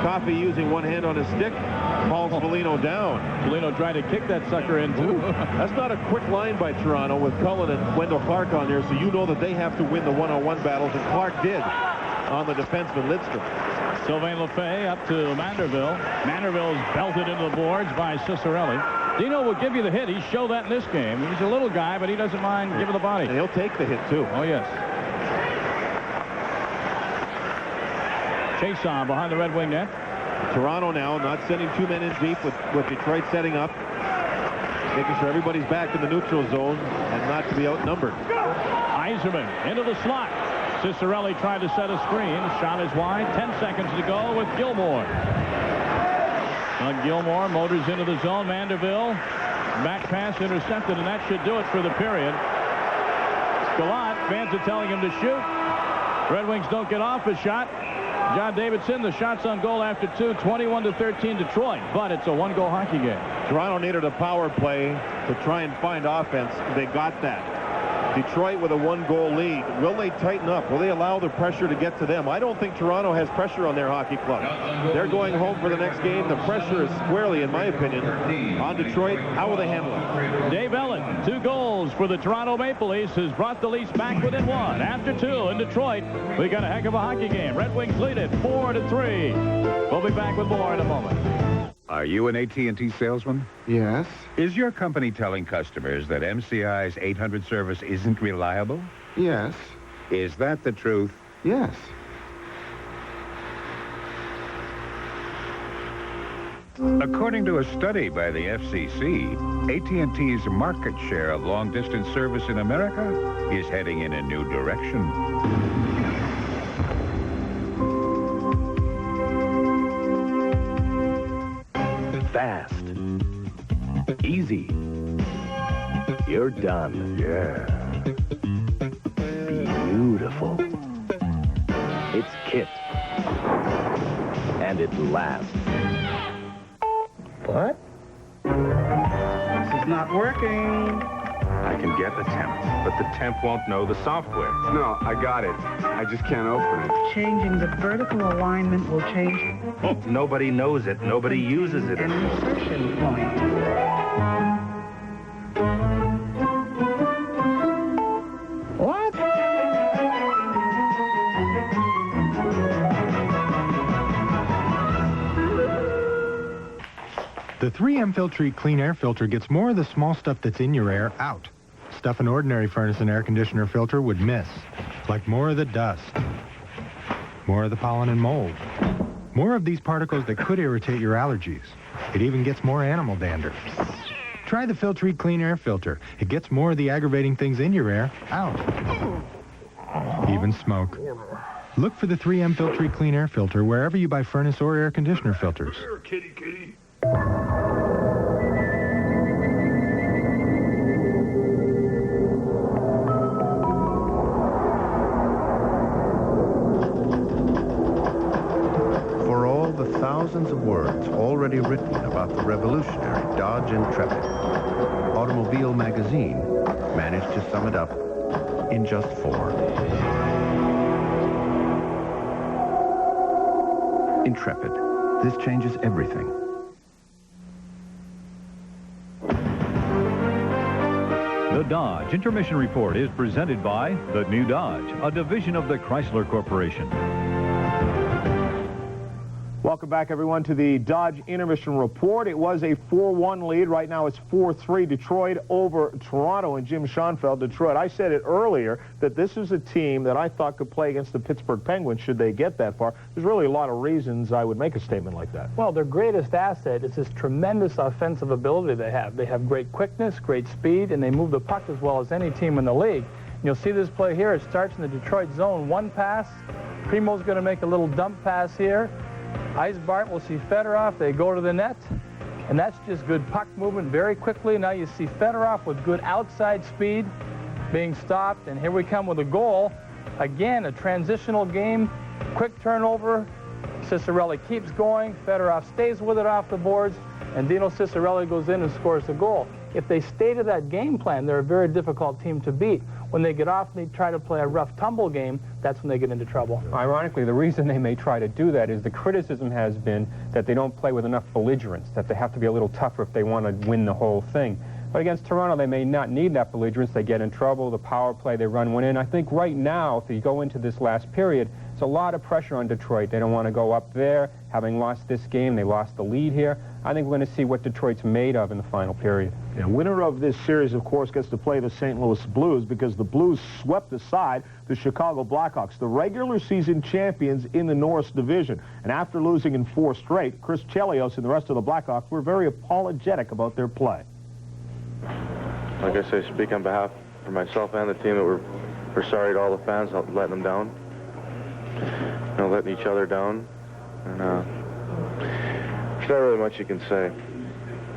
Coffey using one hand on his stick, hauls Foligno down. Foligno tried to kick that sucker in, too. That's not a quick line by Toronto with Cullen and Wendell Clark on there, so you know that they have to win the one-on-one battles, and Clark did on the defenseman Lidstrom. Sylvain Lefebvre up to Manderville. Manderville's belted into the boards by Cicerelli. Dino will give you the hit. He showed that in this game. He's a little guy, but he doesn't mind giving the body. And he'll take the hit, too. Oh, yes. Chase on behind the Red Wing net. Toronto now not sending 2 men in deep with Detroit setting up. Making sure everybody's back in the neutral zone and not to be outnumbered. Yzerman into the slot. Cicerelli tried to set a screen. Shot is wide. 10 seconds to go with Gilmore. Gilmore motors into the zone. Manderville. Back pass intercepted, and that should do it for the period. Scalott, fans are telling him to shoot. Red Wings don't get off a shot. John Davidson, the shots on goal after 2, 21-13 Detroit, but it's a one-goal hockey game. Toronto needed a power play to try and find offense. They got that. Detroit with a 1-goal lead. Will they tighten up? Will they allow the pressure to get to them? I don't think Toronto has pressure on their hockey club. They're going home for the next game. The pressure is squarely, in my opinion, on Detroit. How will they handle it? Dave Ellett, 2 goals for the Toronto Maple Leafs, has brought the Leafs back within 1. After 2 in Detroit, we got a heck of a hockey game. Red Wings lead it 4-3. We'll be back with more in a moment. Are you an AT&T salesman? Yes. Is your company telling customers that MCI's 800 service isn't reliable? Yes. Is that the truth? Yes. According to a study by the FCC, AT&T's market share of long-distance service in America is heading in a new direction. Fast. Easy. You're done. Yeah. beautiful. It's Kit. And it lasts. What? This is not working. I can get the temp, but the temp won't know the software. No, I got it. I just can't open it. Changing the vertical alignment will change Oh, nobody knows it. Nobody uses it. an insertion point. What? The 3M Filtrete Clean Air Filter gets more of the small stuff that's in your air out. Stuff an ordinary furnace and air conditioner filter would miss. Like more of the dust. More of the pollen and mold. More of these particles that could irritate your allergies. It even gets more animal dander. Try the Filtrete Clean Air Filter. It gets more of the aggravating things in your air out. Even smoke. Look for the 3M Filtrete Clean Air Filter wherever you buy furnace or air conditioner filters. Kitty, kitty. For all the thousands of words already written about the revolutionary Dodge Intrepid, Automobile Magazine managed to sum it up in just 4. Intrepid. This changes everything. The Dodge Intermission Report is presented by the New Dodge, a division of the Chrysler Corporation. Welcome back, everyone, to the Dodge Intermission Report. It was a 4-1 lead. Right now it's 4-3 Detroit over Toronto and Jim Schoenfeld. Detroit, I said it earlier that this is a team that I thought could play against the Pittsburgh Penguins should they get that far. There's really a lot of reasons I would make a statement like that. Well, their greatest asset is this tremendous offensive ability they have. They have great quickness, great speed, and they move the puck as well as any team in the league. You'll see this play here. It starts in the Detroit zone. One pass. Primo's going to make a little dump pass here. Eisbart will see Fedorov. They go to the net, and that's just good puck movement very quickly. Now you see Fedorov with good outside speed being stopped, and here we come with a goal. Again, a transitional game, quick turnover. Ciccarelli keeps going. Fedorov stays with it off the boards, and Dino Ciccarelli goes in and scores the goal. If they stay to that game plan, they're a very difficult team to beat. When they get off and they try to play a rough tumble game, that's when they get into trouble. Ironically, the reason they may try to do that is the criticism has been that they don't play with enough belligerence, that they have to be a little tougher if they want to win the whole thing. But against Toronto, they may not need that belligerence. They get in trouble. The power play, they run one in. I think right now, if you go into this last period, it's a lot of pressure on Detroit. They don't want to go up there. Having lost this game, they lost the lead here. I think we're going to see what Detroit's made of in the final period. Yeah, winner of this series, of course, gets to play the St. Louis Blues because the Blues swept aside the Chicago Blackhawks, the regular season champions in the Norris Division. And after losing in 4 straight, Chris Chelios and the rest of the Blackhawks were very apologetic about their play. Like I say, speak on behalf for myself and the team that we're sorry to all the fans, not letting them down, letting each other down, and there's not really much you can say.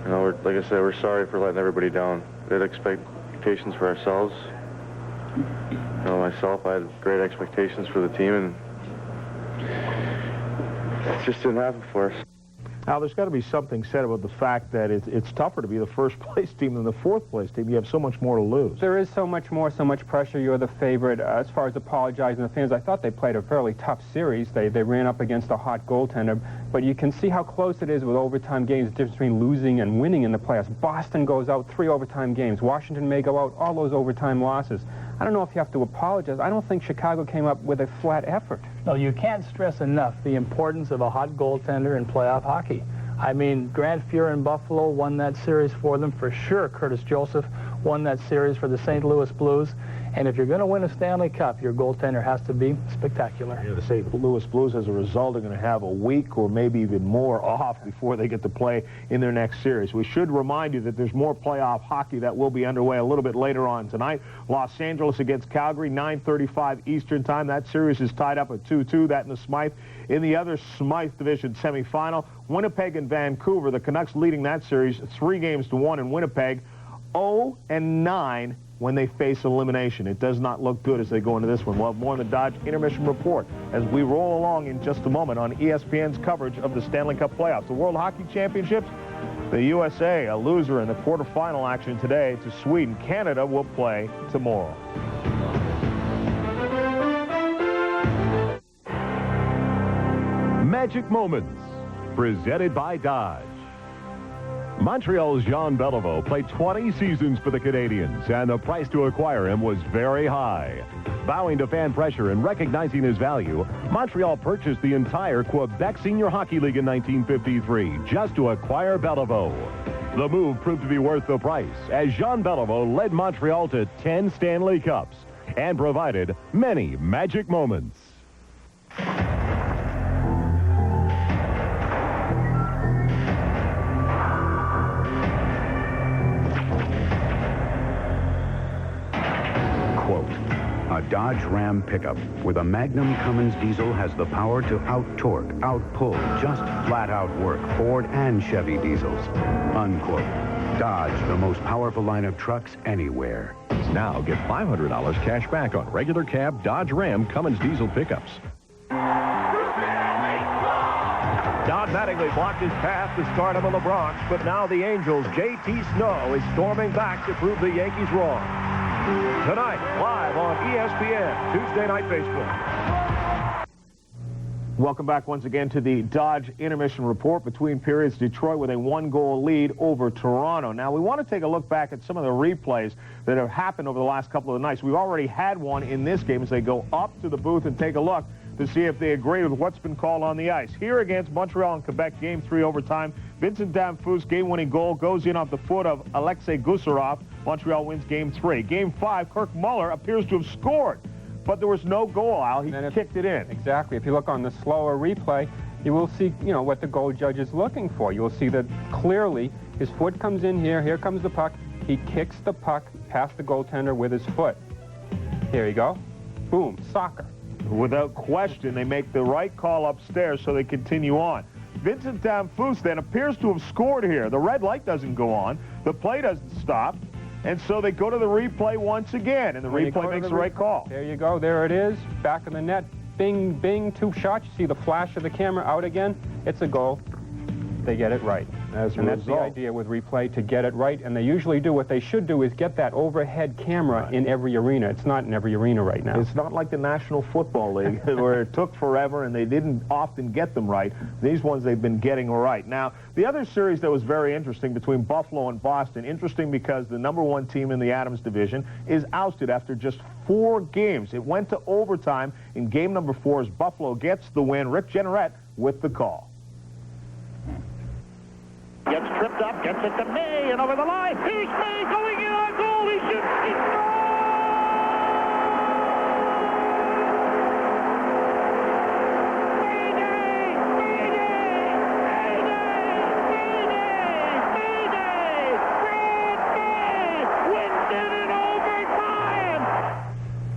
Like I said, we're sorry for letting everybody down. We had expectations for ourselves. Myself, I had great expectations for the team, and it just didn't happen for us. Now, there's got to be something said about the fact that it's tougher to be the first-place team than the fourth-place team. You have so much more to lose. There is so much more, so much pressure. You're the favorite. As far as apologizing to the fans, I thought they played a fairly tough series. They ran up against a hot goaltender. But you can see how close it is with overtime games, the difference between losing and winning in the playoffs. Boston goes out 3 overtime games. Washington may go out all those overtime losses. I don't know if you have to apologize. I don't think Chicago came up with a flat effort. No, you can't stress enough the importance of a hot goaltender in playoff hockey. I mean, Grant Fuhr in Buffalo won that series for them for sure. Curtis Joseph won that series for the St. Louis Blues. And if you're going to win a Stanley Cup, your goaltender has to be spectacular. The St. Louis Blues, as a result, are going to have a week or maybe even more off before they get to play in their next series. We should remind you that there's more playoff hockey that will be underway a little bit later on tonight. Los Angeles against Calgary, 9:35 Eastern Time. That series is tied up at 2-2. That in the Smythe. In the other Smythe Division semifinal, Winnipeg and Vancouver. The Canucks leading that series 3-1 in Winnipeg, 0-9 when they face elimination. It does not look good as they go into this one. We'll have more on the Dodge Intermission Report as we roll along in just a moment on ESPN's coverage of the Stanley Cup playoffs. The World Hockey Championships, the USA, a loser in the quarterfinal action today to Sweden. Canada will play tomorrow. Magic Moments, presented by Dodge. Montreal's Jean Beliveau played 20 seasons for the Canadiens, and the price to acquire him was very high. Bowing to fan pressure and recognizing his value, Montreal purchased the entire Quebec Senior Hockey League in 1953 just to acquire Beliveau. The move proved to be worth the price, as Jean Beliveau led Montreal to 10 Stanley Cups and provided many magic moments. A Dodge Ram pickup with a Magnum Cummins diesel has the power to out-torque, out-pull, just flat-out work Ford and Chevy diesels. Unquote. Dodge, the most powerful line of trucks anywhere. Now get $500 cash back on regular cab Dodge Ram Cummins diesel pickups. Don Mattingly blocked his path to stardom in the Bronx, but now the Angels' J.T. Snow is storming back to prove the Yankees wrong. Tonight, live on ESPN, Tuesday Night Baseball. Welcome back once again to the Dodge Intermission Report. Between periods, Detroit with a one-goal lead over Toronto. Now, we want to take a look back at some of the replays that have happened over the last couple of nights. We've already had one in this game as they go up to the booth and take a look to see if they agree with what's been called on the ice. Here against Montreal and Quebec, Game 3 overtime, Vincent Damphou's game-winning goal goes in off the foot of Alexei Gusarov. Montreal wins Game 3. Game 5, Kirk Muller appears to have scored, but there was no goal, Al. He kicked it in. Exactly. If you look on the slower replay, you will see, what the goal judge is looking for. You will see that clearly his foot comes in here comes the puck, he kicks the puck past the goaltender with his foot. Here you go. Boom, soccer. Without question, they make the right call upstairs, so they continue on. Vincent Damphousse then appears to have scored here. The red light doesn't go on. The play doesn't stop. And so they go to the replay once again, and the replay makes the right call. There you go. There it is. Back of the net. Bing, bing, 2 shots. You see the flash of the camera out again. It's a goal. They get it right. That's the idea with replay, to get it right. And they usually do. What they should do is get that overhead camera in every arena. It's not in every arena right now. It's not like the National Football League where it took forever and they didn't often get them right. These ones they've been getting right. Now, the other series that was very interesting between Buffalo and Boston, interesting because the #1 team in the Adams division is ousted after just 4 games. It went to overtime in game number 4 as Buffalo gets the win. Rick Jeanneret with the call. Gets tripped up, gets it to May, and over the line. Here's May going in on goal. He shoots. He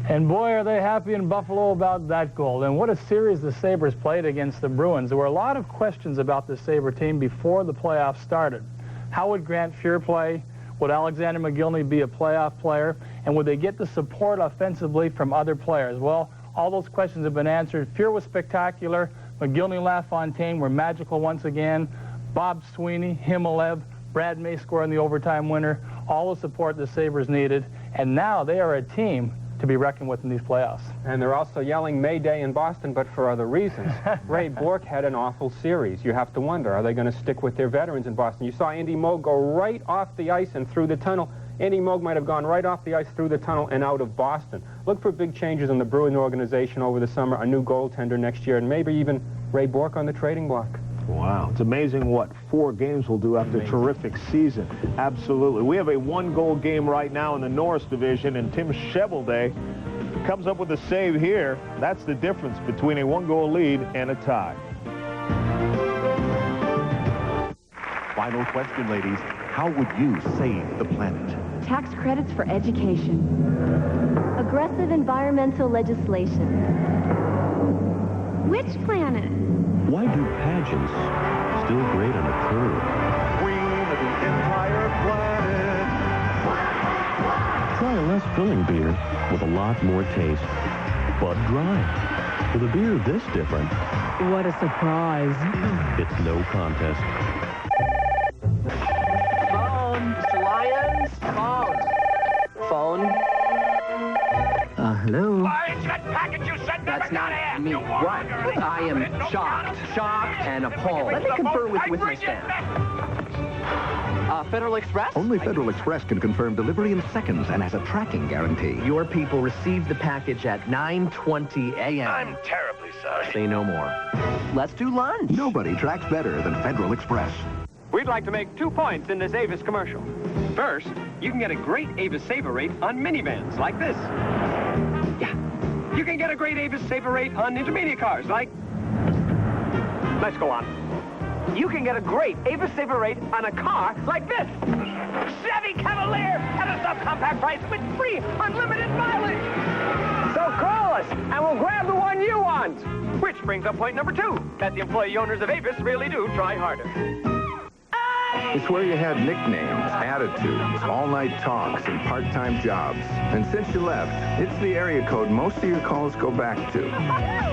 And boy, are they happy in Buffalo about that goal. And what a series the Sabres played against the Bruins. There were a lot of questions about the Sabre team before the playoffs started. How would Grant Fuhr play? Would Alexander McGillney be a playoff player? And would they get the support offensively from other players? Well, all those questions have been answered. Fuhr was spectacular. McGillney and LaFontaine were magical once again. Bob Sweeney, Himmelev, Brad May scoring the overtime winner. All the support the Sabres needed. And now they are a team to be reckoned with in these playoffs. And they're also yelling Mayday in Boston, but for other reasons. Ray Bourque had an awful series. You have to wonder, are they going to stick with their veterans in Boston? You saw Andy Moog go right off the ice and through the tunnel. Andy Moog might have gone right off the ice, through the tunnel, and out of Boston. Look for big changes in the Bruin organization over the summer, a new goaltender next year, and maybe even Ray Bourque on the trading block. Wow, it's amazing what 4 games will do after a terrific season. Absolutely. We have a 1-goal game right now in the Norris division, and Tim Chevelday comes up with a save here. That's the difference between a 1-goal lead and a tie. Final question, ladies. How would you save the planet? Tax credits for education. Aggressive environmental legislation. Which planet? Why do pageants still grate on the curb? Queen of the entire planet. Try a less filling beer with a lot more taste. Bud Dry. With a beer this different, What a surprise. it's no contest. Phone, Mr. Lyons. Phone. Hello? Lyons, that package you sent That's not me. What? I am shocked and appalled. Let me confer with my staff. Federal Express? Only Federal Express can confirm delivery in seconds and has a tracking guarantee. Your people received the package at 9:20 a.m. I'm terribly sorry. Say no more. Let's do lunch. Nobody tracks better than Federal Express. We'd like to make 2 points in this Avis commercial. First, you can get a great Avis Saver rate on minivans like this. Yeah. You can get a great Avis Saver rate on intermediate cars like... Let's go on. You can get a great Avis Saver rate on a car like this. Chevy Cavalier at a subcompact price with free unlimited mileage. So call us and we'll grab the one you want. Which brings up point number 2, that the employee owners of Avis really do try harder. It's where you had nicknames, attitudes, all-night talks, and part-time jobs. And since you left, it's the area code most of your calls go back to.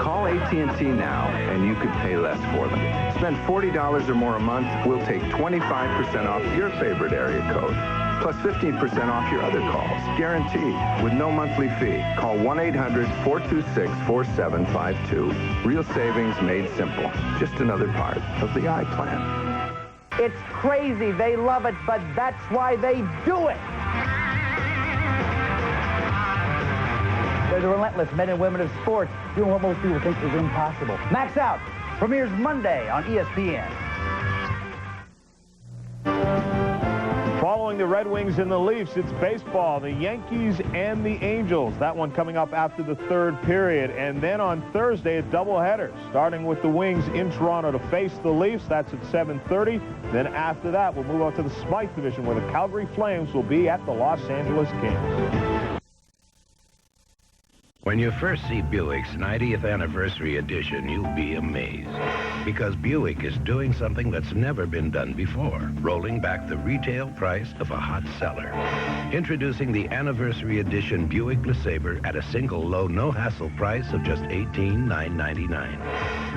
Call AT&T now, and you could pay less for them. Spend $40 or more a month, we'll take 25% off your favorite area code, plus 15% off your other calls, guaranteed, with no monthly fee. Call 1-800-426-4752. Real savings made simple. Just another part of the iPlan. It's crazy. They love it, but that's why they do it. They're the relentless men and women of sports, doing what most people think is impossible. Max Out premieres Monday on ESPN. Following the Red Wings and the Leafs, it's baseball, the Yankees and the Angels. That one coming up after the 3rd period. And then on Thursday, a doubleheader, starting with the Wings in Toronto to face the Leafs. That's at 7:30. Then after that, we'll move on to the Smythe Division, where the Calgary Flames will be at the Los Angeles Kings. When you first see Buick's 90th anniversary edition, you'll be amazed. Because Buick is doing something that's never been done before, rolling back the retail price of a hot seller. Introducing the anniversary edition Buick LeSabre at a single low, no-hassle price of just $18,999.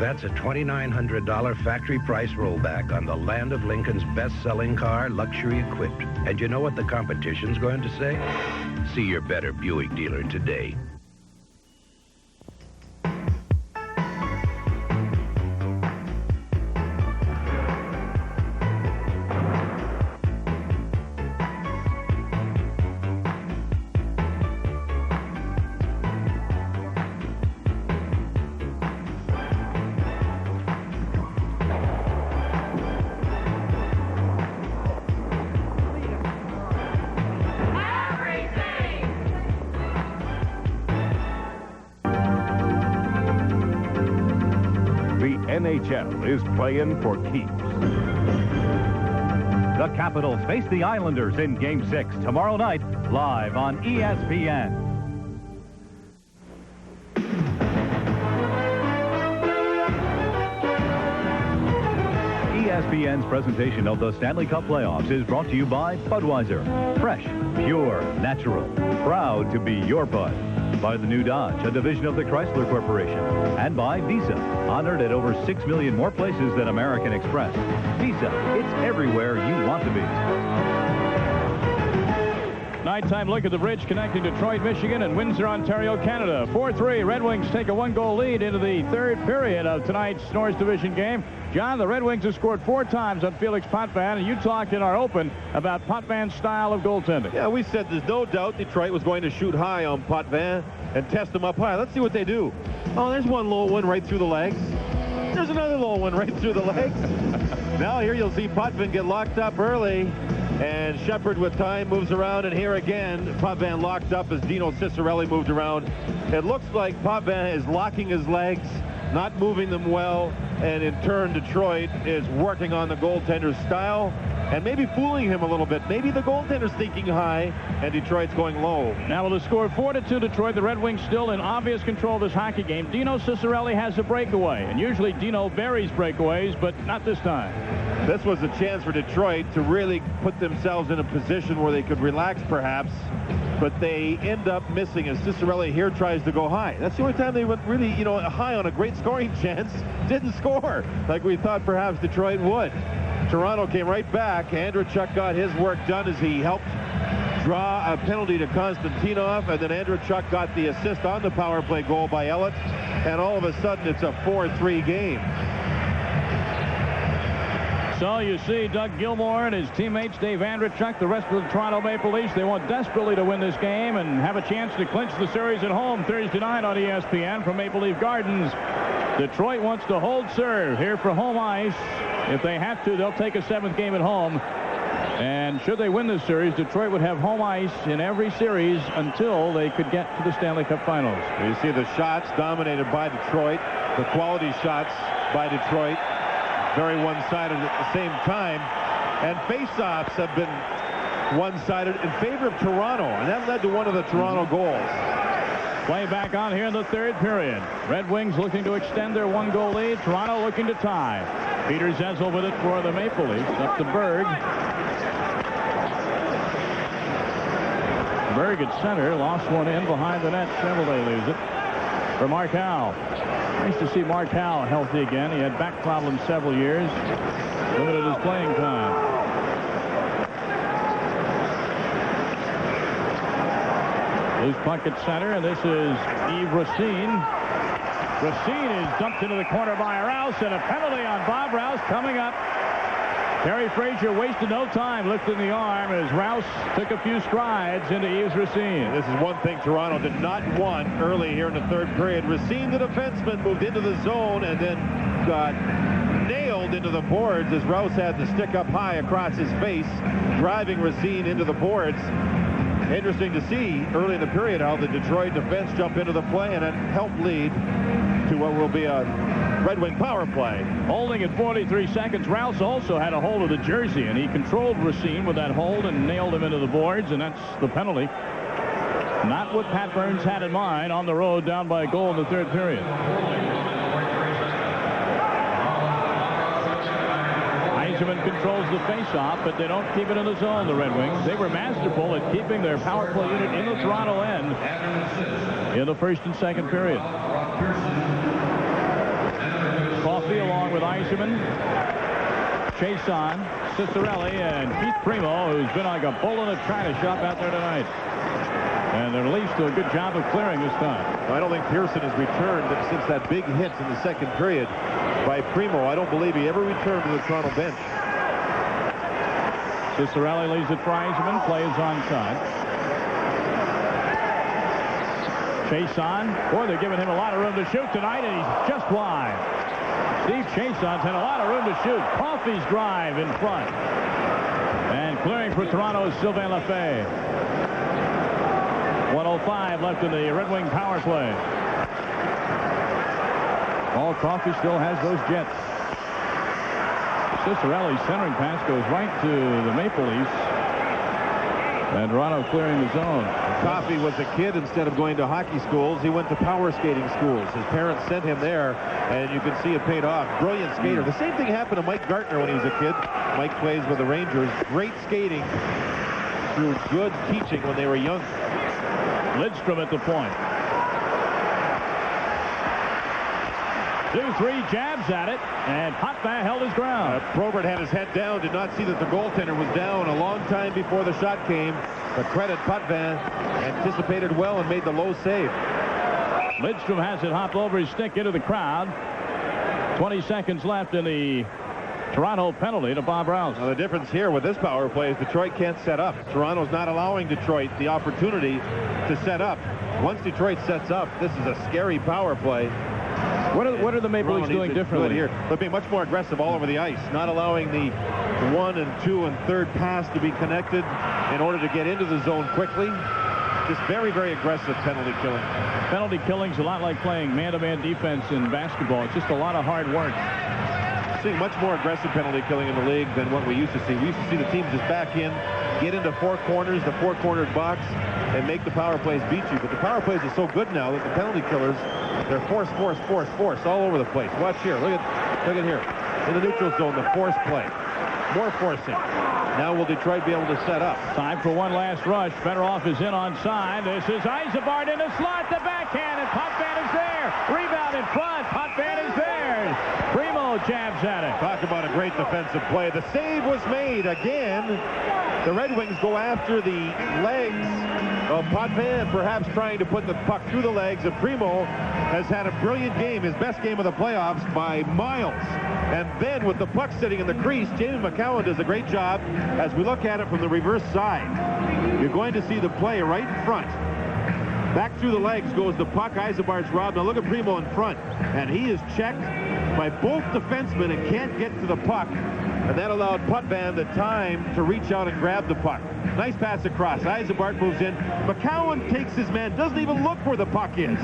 That's a $2,900 factory price rollback on the land of Lincoln's best-selling car, luxury equipped. And you know what the competition's going to say? See your better Buick dealer today. NHL is playing for keeps. The Capitals face the Islanders in Game 6 tomorrow night, live on ESPN. ESPN's presentation of the Stanley Cup playoffs is brought to you by Budweiser. Fresh, pure, natural. Proud to be your Bud. By the new Dodge, a division of the Chrysler Corporation. And by Visa, honored at over 6 million more places than American Express. Visa, it's everywhere you want to be. Nighttime look at the bridge connecting Detroit, Michigan and Windsor, Ontario, Canada. 4-3, Red Wings take a 1-goal lead into the 3rd period of tonight's Norris Division game. John, the Red Wings have scored 4 times on Felix Potvin, and you talked in our open about Potvin's style of goaltending. Yeah, we said there's no doubt Detroit was going to shoot high on Potvin and test him up high. Let's see what they do. Oh, there's one low one right through the legs. There's another low one right through the legs. Now here you'll see Potvin get locked up early. And Shepard with time moves around, and here again, Potvin locked up as Dino Ciccarelli moved around. It looks like Potvin is locking his legs, not moving them well, and in turn, Detroit is working on the goaltender's style and maybe fooling him a little bit. Maybe the goaltender's thinking high, and Detroit's going low. Now with a score of 4-2 Detroit, the Red Wings still in obvious control of this hockey game. Dino Ciccarelli has a breakaway, and usually Dino buries breakaways, but not this time. This was a chance for Detroit to really put themselves in a position where they could relax, perhaps. but they end up missing as Cicerelli here tries to go high. That's the only time they went really, high on a great scoring chance. Didn't score like we thought perhaps Detroit would. Toronto came right back. Andreychuk got his work done as he helped draw a penalty to Konstantinov, and then Andreychuk got the assist on the power play goal by Ellett, and all of a sudden it's a 4-3 game. So you see Doug Gilmour and his teammates Dave Andreychuk, the rest of the Toronto Maple Leafs, they want desperately to win this game and have a chance to clinch the series at home Thursday night on ESPN from Maple Leaf Gardens. Detroit wants to hold serve here for home ice. If they have to, they'll take a 7th game at home. And should they win this series, Detroit would have home ice in every series until they could get to the Stanley Cup Finals. You see the shots dominated by Detroit, the quality shots by Detroit, very one-sided at the same time, and face-offs have been one-sided in favor of Toronto, and that led to one of the Toronto goals. Play back on here in the 3rd period. Red Wings looking to extend their 1-goal lead. Toronto looking to tie. Peter Zezel with it for the Maple Leafs. Up to Berg. Berg at center. Lost one in behind the net. Chevrolet leaves it for Mark Howe. Nice to see Mark Howe healthy again. He had back problems several years. Limited his playing time. Loose puck at center, and this is Yves Racine. Racine is dumped into the corner by Rouse, and a penalty on Bob Rouse coming up. Terry Frazier wasted no time lifting the arm as Rouse took a few strides into Yves Racine. This is one thing Toronto did not want early here in the 3rd period. Racine, the defenseman, moved into the zone and then got nailed into the boards as Rouse had the stick up high across his face, driving Racine into the boards. Interesting to see early in the period how the Detroit defense jumped into the play and then helped lead to what will be a Red Wing power play. Holding at 43 seconds, Rouse also had a hold of the jersey, and he controlled Racine with that hold and nailed him into the boards, and that's the penalty. Not what Pat Burns had in mind on the road down by a goal in the 3rd period. Yzerman controls the face-off, but they don't keep it in the zone, the Red Wings. They were masterful at keeping their power play unit in the Toronto end in the 1st and 2nd period. Coffey along with Yzerman, Chason, Cicerelli, and Keith Primo, who's been like a bull in a china shop out there tonight. And the Leafs do a good job of clearing this time. I don't think Pearson has returned since that big hit in the 2nd period by Primo. I don't believe he ever returned to the Toronto bench. Cicerelli leaves it for Yzerman. Play is onside. Chason. Boy, they're giving him a lot of room to shoot tonight, and he's just wide. Steve Chason's had a lot of room to shoot. Coffey's drive in front. And clearing for Toronto is Sylvain Lefebvre. 1:05 left in the Red Wing power play. Paul Coffey still has those jets. Cicerelli's centering pass goes right to the Maple Leafs. And Toronto clearing the zone. Coffey was a kid. Instead of going to hockey schools, he went to power skating schools. His parents sent him there, and you can see it paid off. Brilliant skater. The same thing happened to Mike Gartner when he was a kid. Mike plays with the Rangers. Great skating through good teaching when they were young. Lidstrom at the point. 2-3 jabs at it, and Potvin held his ground. Probert had his head down, did not see that the goaltender was down a long time before the shot came. But credit Potvin, anticipated well and made the low save. Lidstrom has it hopped over his stick into the crowd. 20 seconds left in the Toronto penalty to Bob Rouse. Now the difference here with this power play is Detroit can't set up. Toronto's not allowing Detroit the opportunity to set up. Once Detroit sets up, this is a scary power play. What are the Maple Leafs doing differently here? They're being much more aggressive all over the ice, not allowing the 1 and 2 and 3rd pass to be connected in order to get into the zone quickly. Just very, very aggressive penalty killing. Penalty killing's a lot like playing man-to-man defense in basketball. It's just a lot of hard work. Seeing much more aggressive penalty killing in the league than what we used to see. We used to see the teams just back in, get into 4 corners, the 4-cornered box, and make the power plays beat you. But the power plays are so good now that the penalty killers, they're force all over the place. Watch here. Look at here. In the neutral zone, the force play. More forcing. Now will Detroit be able to set up? Time for one last rush. Fedorov is in on side. This is Eisebart in the slot. The backhand, and Potvin is there. Rebound in front. Potvin is there. Primo jabs at it. Talk about a great defensive play. The save was made again. The Red Wings go after the legs of Potvin, perhaps trying to put the puck through the legs of Primo. Has had a brilliant game, his best game of the playoffs by miles. And then with the puck sitting in the crease, Jamie McCowan does a great job as we look at it from the reverse side. You're going to see the play right in front. Back through the legs goes the puck. Eisenbart's robbed. Now look at Primo in front. And he is checked by both defensemen and can't get to the puck. And that allowed Potvin the time to reach out and grab the puck. Nice pass across. Eisenbart moves in. McCowan takes his man, doesn't even look where the puck is.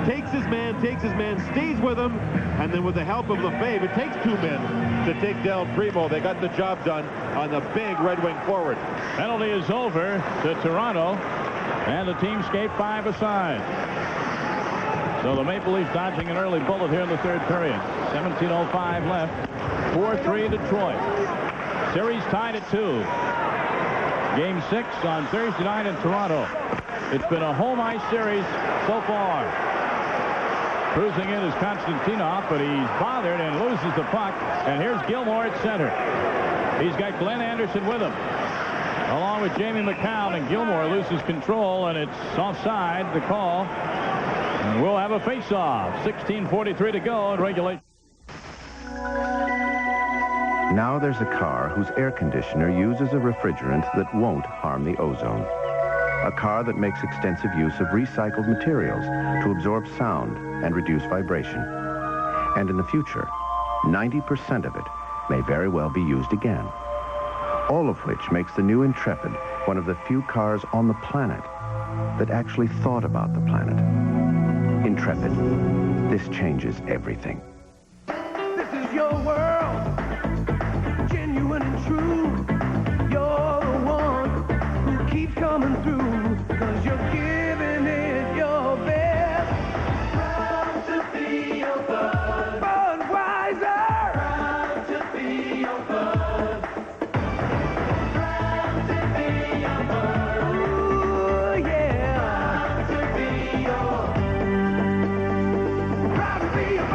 Takes his man, stays with him, and then with the help of Lefebvre, it takes two men to take down Primo. They got the job done on the big Red Wing forward. Penalty is over to Toronto, and the team skate 5 aside. So the Maple Leafs dodging an early bullet here in the third period. 17:05 left. 4-3 Detroit. Series tied at 2. Game 6 on Thursday night in Toronto. It's been a home ice series so far. Cruising in is Konstantinov, but he's bothered and loses the puck. And here's Gilmore at center. He's got Glenn Anderson with him, along with Jamie McCown, and Gilmore loses control, and it's offside, the call. And we'll have a face-off. 16:43 to go in regulation. Now there's a car whose air conditioner uses a refrigerant that won't harm the ozone. A car that makes extensive use of recycled materials to absorb sound and reduce vibration. And in the future, 90% of it may very well be used again. All of which makes the new Intrepid one of the few cars on the planet that actually thought about the planet. Intrepid. This changes everything. This is your world, genuine and true. You're the one who keeps coming through, 'cause you're giving it your best. Proud to be your bud. Budweiser. Proud to be your bud. Proud to be your bud. Ooh, yeah. Proud to be your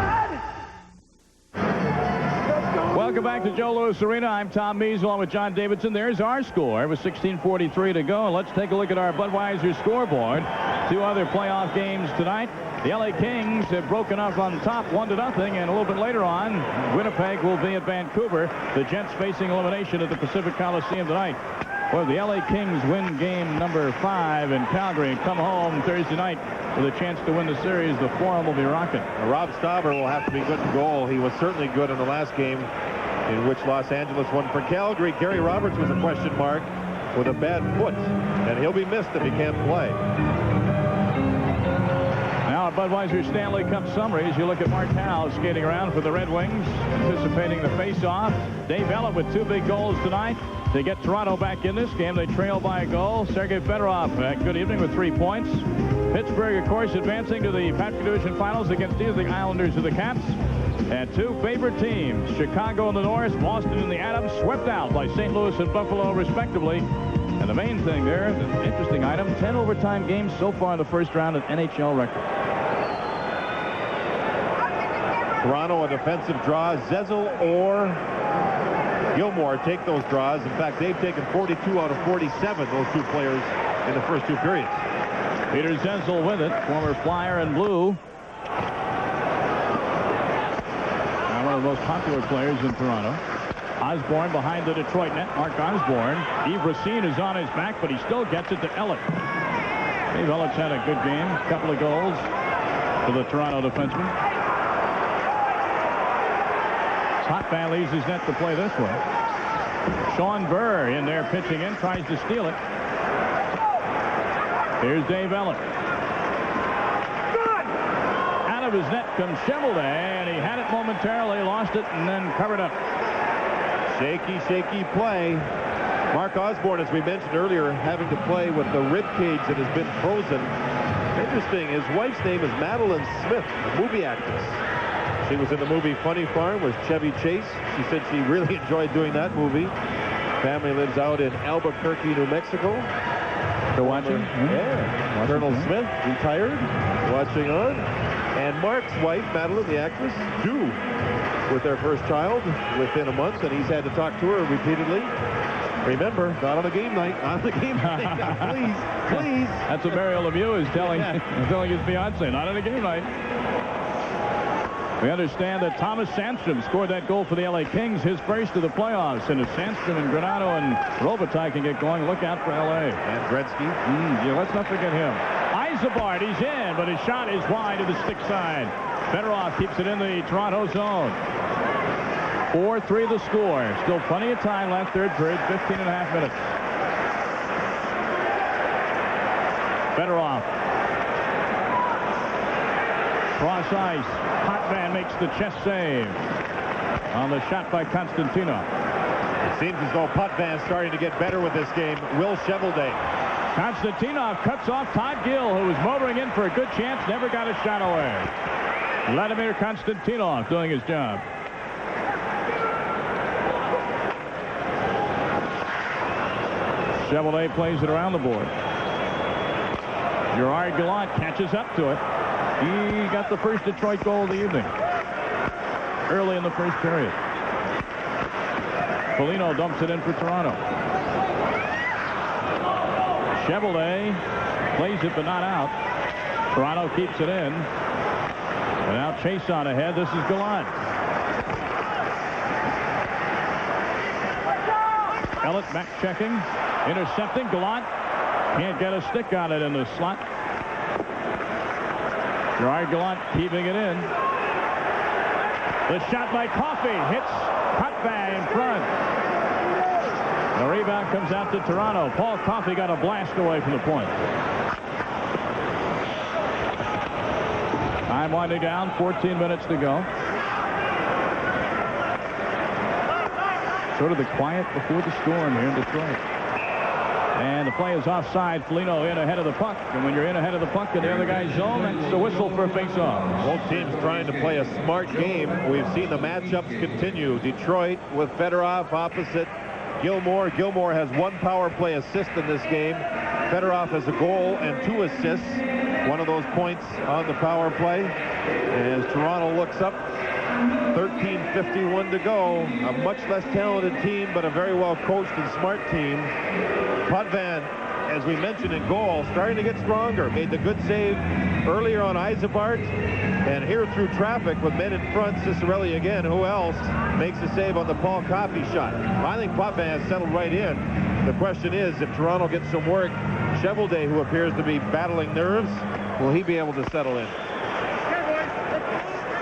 Welcome back to Joe Louis Arena. I'm Tom Mees along with John Davidson. There's our score. It was 16:43 to go. Let's take a look at our Budweiser scoreboard. 2 other playoff games tonight. The LA Kings have broken up on top 1-0, and a little bit later on, Winnipeg will be at Vancouver. The Jets facing elimination at the Pacific Coliseum tonight. Well, the LA Kings win game number 5 in Calgary and come home Thursday night with a chance to win the series. The Forum will be rocking. Rob Stauber will have to be good in goal. He was certainly good in the last game in which Los Angeles won for Calgary. Gary Roberts was a question mark with a bad foot, and he'll be missed if he can't play. Now at Budweiser Stanley Cup summaries, you look at Mark Howe skating around for the Red Wings, anticipating the face-off. Dave Ellett with 2 big goals tonight to get Toronto back in this game. They trail by a goal. Sergei Fedorov, good evening with 3 points. Pittsburgh, of course, advancing to the Patriot Division Finals against either the Islanders or the Caps. And 2 favorite teams, Chicago in the North, Boston in the Adams, swept out by St. Louis and Buffalo, respectively. And the main thing there, the interesting item, 10 overtime games so far in the first round, an NHL record. Toronto, a defensive draw. Zezel or Gilmore take those draws. In fact, they've taken 42 out of 47, those 2 players, in the first 2 periods. Peter Zezel with it, former Flyer in blue. Now one of the most popular players in Toronto. Osborne behind the Detroit net. Mark Osborne. Yves Racine is on his back, but he still gets it to Ellett. Dave Ellett's had a good game. A couple of goals for the Toronto defenseman. Potvin leaves his net to play this way. Sean Burr in there pitching in, tries to steal it. Here's Dave Ellett. Out of his net comes Cheveldae, and he had it momentarily, lost it, and then covered up. Shaky, shaky play. Mark Osborne, as we mentioned earlier, having to play with the rib cage that has been frozen. Interesting, his wife's name is Madeline Smith, a movie actress. She was in the movie Funny Farm with Chevy Chase. She said she really enjoyed doing that movie. Family lives out in Albuquerque, New Mexico. They're watching? Yeah. Colonel Smith, retired, watching on. And Mark's wife, Madeline, the actress, due with their first child within a month, and he's had to talk to her repeatedly. Remember, not on a game night. Not on a game night. Please. That's what Mario Lemieux is telling his fiancée. Not on a game night. We understand that Thomas Sandstrom scored that goal for the L.A. Kings, his first of the playoffs. And if Sandstrom and Granado and Robitaille can get going, look out for L.A. And Gretzky. Yeah, let's not forget him. Yzerbark, he's in, but his shot is wide to the stick side. Fedorov keeps it in the Toronto zone. 4-3 the score. Still plenty of time left, third period, 15.5 minutes. Fedorov. Cross ice. Potvin makes the chest save on the shot by Constantino. It seems as though Potvin is starting to get better with this game. Will Cheveldae. Konstantinov cuts off Todd Gill, who was motoring in for a good chance, never got a shot away. Vladimir Konstantinov doing his job. Cheveldae plays it around the board. Gerard Gallant catches up to it. He got the first Detroit goal of the evening early in the first period. Foligno dumps it in for Toronto. Cheveldae plays it but not out. Toronto keeps it in. And now Chase on ahead. This is Gallant. Ellett back checking. Intercepting. Gallant can't get a stick on it in the slot. Gerard Gallant keeping it in. The shot by Coffey hits Potvin in front. The rebound comes out to Toronto. Paul Coffey got a blast away from the point. Time winding down, 14 minutes to go. Sort of the quiet before the storm here in Detroit. And the play is offside. Foligno in ahead of the puck. And when you're in ahead of the puck in the other guy's zone, that's the whistle for a face-off. Both teams trying to play a smart game. We've seen the matchups continue. Detroit with Fedorov opposite Gilmore. Gilmore has one power play assist in this game. Fedorov has a goal and 2 assists. One of those points on the power play. And as Toronto looks up, 13:51 to go. A much less talented team, but a very well coached and smart team. Potvin, as we mentioned in goal, starting to get stronger. Made the good save earlier on Yzerbark. And here through traffic with men in front, Ciccarelli again. Who else makes a save on the Paul Coffey shot? I think Potvin has settled right in. The question is, if Toronto gets some work, Cheveldae, who appears to be battling nerves, will he be able to settle in?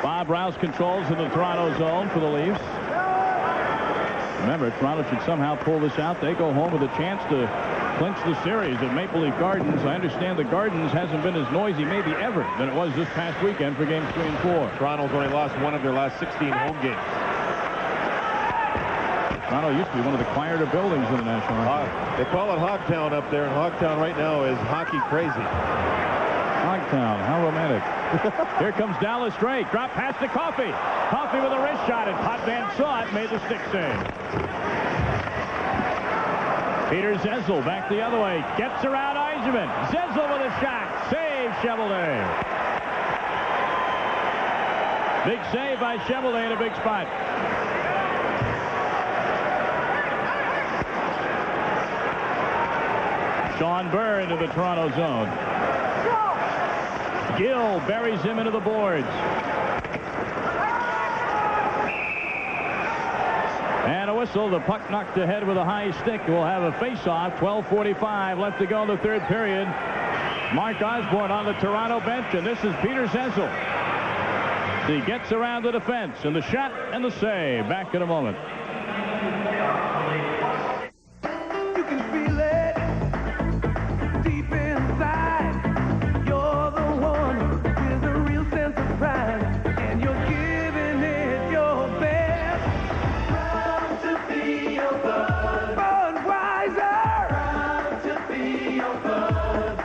Bob Rouse controls in the Toronto zone for the Leafs. Remember, Toronto should somehow pull this out. They go home with a chance to clinch the series at Maple Leaf Gardens. I understand the Gardens hasn't been as noisy, maybe ever, than it was this past weekend for games 3 and 4. Toronto's only lost one of their last 16 home games. Toronto used to be one of the quieter buildings in the National Hockey. They call it Hogtown up there, and Hogtown right now is hockey crazy. Hogtown, how romantic. Here comes Dallas Drake. Drop pass to Coffey. Coffey with a wrist shot, and Potvin saw it, made the stick save. Peter Zezel back the other way. Gets around Yzerman. Zezel with a shot. Save Cheveldae. Big save by Cheveldae in a big spot. Sean Burr into the Toronto zone. Gill buries him into the boards. And a whistle. The puck knocked ahead with a high stick. We'll have a face-off. 12:45 left to go in the third period. Mark Osborne on the Toronto bench, and this is Peter Zezel. He gets around the defense, and the shot and the save. Back in a moment. You can feel it deep inside. You're the one with a real sense of pride, and you're giving it your best. Proud to be your bud. Budweiser. Proud to be your bud.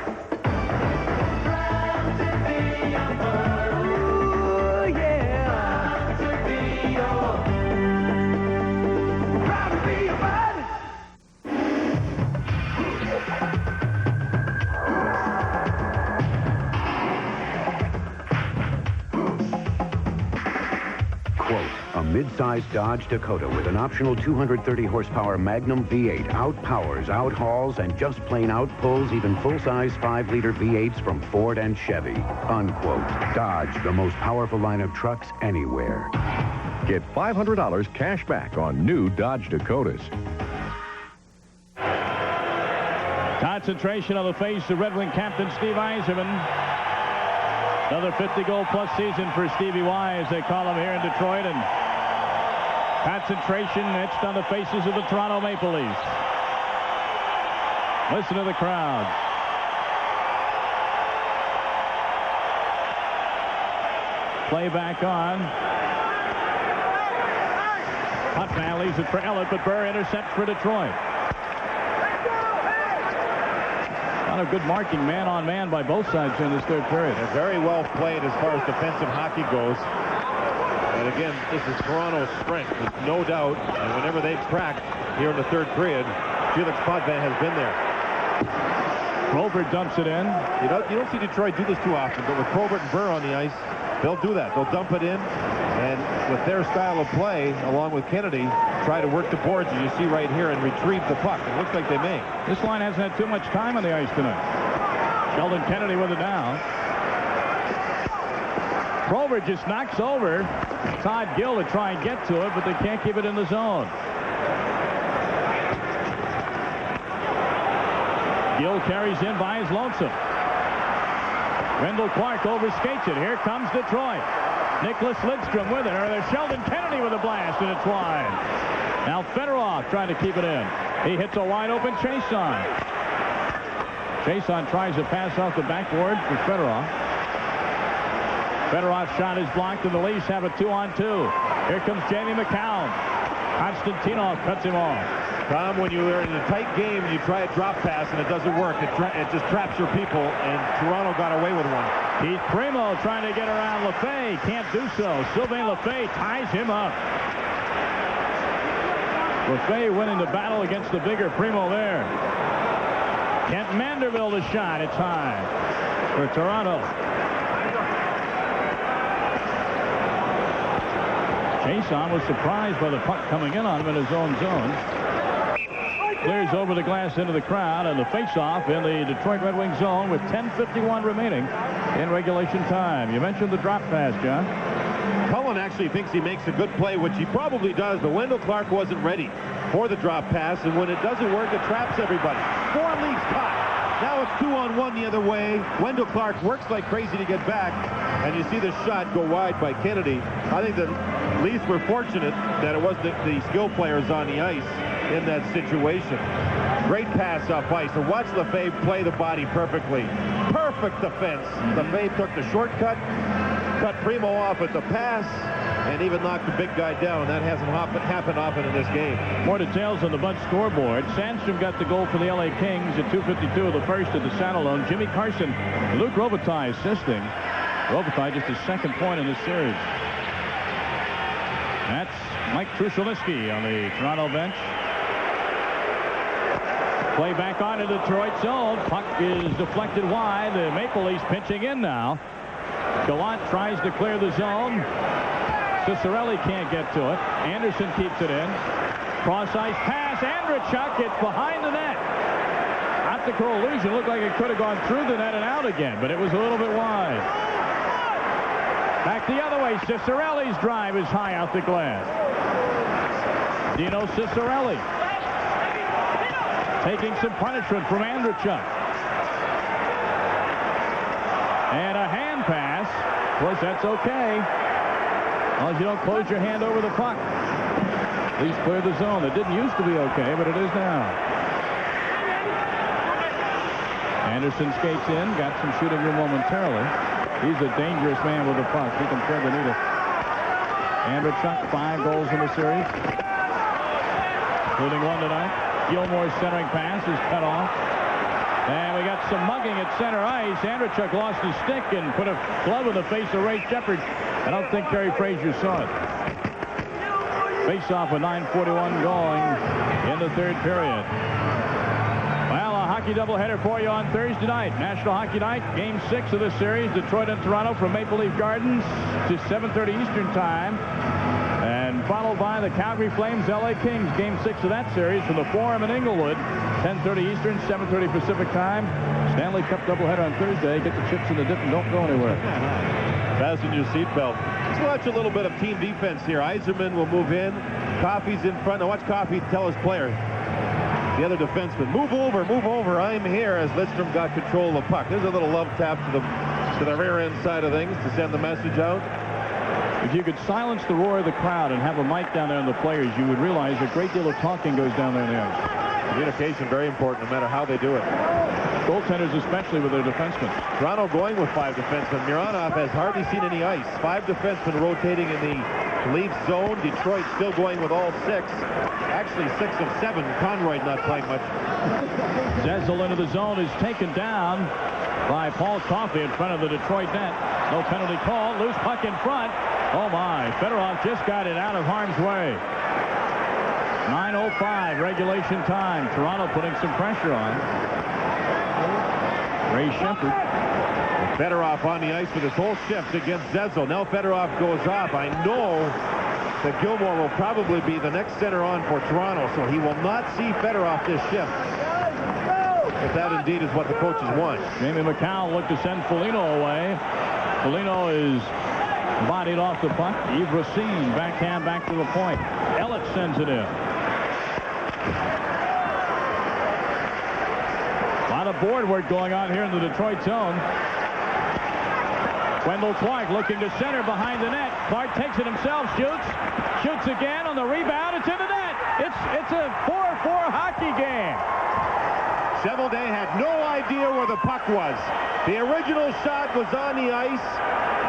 Proud to be your bud. Ooh, yeah. Unquote. A mid-sized Dodge Dakota with an optional 230 horsepower Magnum V8 outpowers, outhauls, and just plain outpulls even full-size 5-liter V8s from Ford and Chevy. Unquote. Dodge, the most powerful line of trucks anywhere. Get $500 cash back on new Dodge Dakotas. Concentration on the face of Red Wing captain Steve Yzerman. Another 50-goal-plus season for Stevie Y, as they call him here in Detroit. And concentration etched on the faces of the Toronto Maple Leafs. Listen to the crowd. Play back on. Huttman leaves it for Ellett, but Burr intercepts for Detroit. A lot of good marking man-on-man by both sides in this third period. They're very well played as far as defensive hockey goes. And again, this is Toronto's strength, there's no doubt. And whenever they've cracked here in the third period, Felix Potvin has been there. Probert dumps it in. You don't see Detroit do this too often, but with Probert and Burr on the ice, they'll do that. They'll dump it in, and with their style of play, along with Kennedy, try to work the boards, as you see right here, and retrieve the puck. It looks like they may. This line hasn't had too much time on the ice tonight. Sheldon Kennedy with it now. Probert just knocks over Todd Gill to try and get to it, but they can't keep it in the zone. Gill carries in by his lonesome. Wendell Clark overskates it. Here comes Detroit. Nicholas Lidstrom with it, or there's Sheldon Kennedy with a blast, and it's wide. Now Fedorov trying to keep it in. He hits a wide-open Chason. Chason tries to pass off the backboard for Fedorov. Fedorov's shot is blocked, and the Leafs have a 2-on-2. Here comes Jamie McCown. Konstantinov cuts him off. Tom, when you're in a tight game and you try a drop pass and it doesn't work, it just traps your people, and Toronto got away with one. Keith Primo trying to get around Lefebvre. Can't do so. Sylvain Lefebvre ties him up. Lefebvre winning the battle against the bigger Primo there. Kent Manderville the shot. It's high for Toronto. Chason was surprised by the puck coming in on him in his own zone. Clears over the glass into the crowd, and the face-off in the Detroit Red Wings zone with 10:51 remaining in regulation time. You mentioned the drop pass, John. Cullen actually thinks he makes a good play, which he probably does, but Wendell Clark wasn't ready for the drop pass, and when it doesn't work, it traps everybody. 4 Leafs caught. Now it's 2-on-1 the other way. Wendell Clark works like crazy to get back, and you see the shot go wide by Kennedy. I think the Leafs were fortunate that it wasn't the skill players on the ice in that situation. Great pass up ice, and watch Lefebvre play the body perfectly. Perfect defense. Lefebvre took the shortcut, cut Primo off at the pass, and even knocked the big guy down. That hasn't happened often in this game. More details on the Bunch scoreboard. Sandstrom got the goal for the LA Kings at 2:52 of the first at the Saint-Alone. Jimmy Carson, Luc Robitaille assisting. Robitaille just his second point in this series. That's Mike Trushelitsky on the Toronto bench. Play back on in Detroit zone. Puck is deflected wide. The Maple Leafs pinching in now. Gallant tries to clear the zone. Ciccarelli can't get to it. Anderson keeps it in. Cross-ice pass. Andrechuk, it's behind the net. Optical illusion. Looked like it could have gone through the net and out again, but it was a little bit wide. Back the other way. Ciccarelli's drive is high out the glass. Dino Ciccarelli taking some punishment from Andrechuk. And a hand pass. Of course, that's okay. As long as you don't close your hand over the puck. Please clear the zone. It didn't used to be okay, but it is now. Anderson skates in. Got some shooting room momentarily. He's a dangerous man with the puck. He can thread the needle. Andrechuk, 5 goals in the series, including one tonight. Gilmore's centering pass is cut off. And we got some mugging at center ice. Andrechuk lost his stick and put a glove in the face of Ray Shepard. I don't think Kerry Frazier saw it. Face-off with 9:41 going in the third period. Well, a hockey doubleheader for you on Thursday night. National Hockey Night, Game 6 of this series. Detroit and Toronto from Maple Leaf Gardens to 7:30 Eastern Time. and followed by the Calgary Flames LA Kings. Game 6 of that series from the Forum in Inglewood. 10:30 Eastern, 7:30 Pacific time. Stanley Cup doubleheader on Thursday. Get the chips in the dip and don't go anywhere. Fasten your seatbelt. Let's watch a little bit of team defense here. Eiserman will move in. Coffey's in front. Now watch Coffey tell his player, the other defenseman, move over, I'm here, as Lidstrom got control of the puck. There's a little love tap to the rear end side of things to send the message out. If you could silence the roar of the crowd and have a mic down there on the players, you would realize a great deal of talking goes down there in the ice. Communication very important no matter how they do it. Goaltenders especially with their defensemen. Toronto going with 5 defensemen. Mironov has hardly seen any ice. 5 defensemen rotating in the Leafs zone. Detroit still going with all 6. Actually 6 of 7. Conroy not playing much. Zezel into the zone is taken down by Paul Coffey in front of the Detroit net. No penalty call. Loose puck in front. Oh my. Fedorov just got it out of harm's way. 9:05 regulation time. Toronto putting some pressure on. Ray Shepard. Fedorov on the ice with his whole shift against Zezel. Now Fedorov goes off. I know that Gilmore will probably be the next center on for Toronto, so he will not see Fedorov this shift. If that indeed is what the coaches want. Jamie McCown looked to send Foligno away. Foligno is bodied off the puck. Yves Racine backhand back to the point. Elliott sends it in. A lot of board work going on here in the Detroit zone. Wendell Clark looking to center behind the net. Clark takes it himself, shoots again on the rebound. It's in the net. It's a 4-4 hockey game. Cheveldae had no idea where the puck was. The original shot was on the ice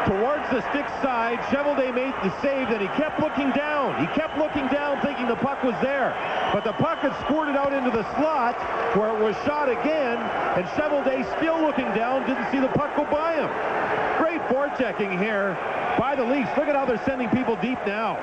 towards the stick side. Cheveldae made the save, and he kept looking down. He kept looking down thinking the puck was there. But the puck had squirted out into the slot where it was shot again, and Cheveldae still looking down, didn't see the puck go by him. Great forechecking here by the Leafs. Look at how they're sending people deep now.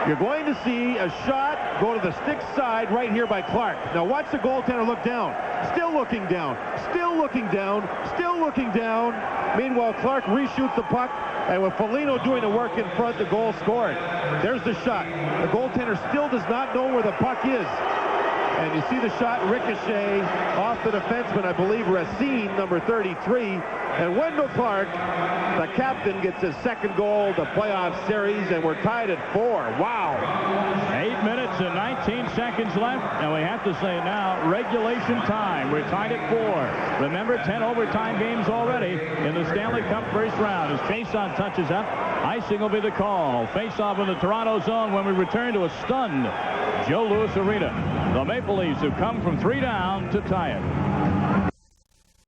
You're going to see a shot go to the stick side right here by Clark. Now watch the goaltender look down. Still looking down. Still looking down. Still looking down. Meanwhile, Clark reshoots the puck, and with Foligno doing the work in front, the goal scored. There's the shot. The goaltender still does not know where the puck is. And you see the shot ricochet off the defenseman, I believe Racine, number 33. And Wendell Clark, the captain, gets his second goal of the playoff series, and we're tied at 4. Wow. 8 minutes and 19 seconds left, and we have to say now, regulation time. We're tied at 4. Remember, 10 overtime games already in the Stanley Cup first round. As Chason touches up, icing will be the call. Face-off in the Toronto zone when we return to a stunned Joe Louis Arena. The Maple Leafs have come from 3 down to tie it.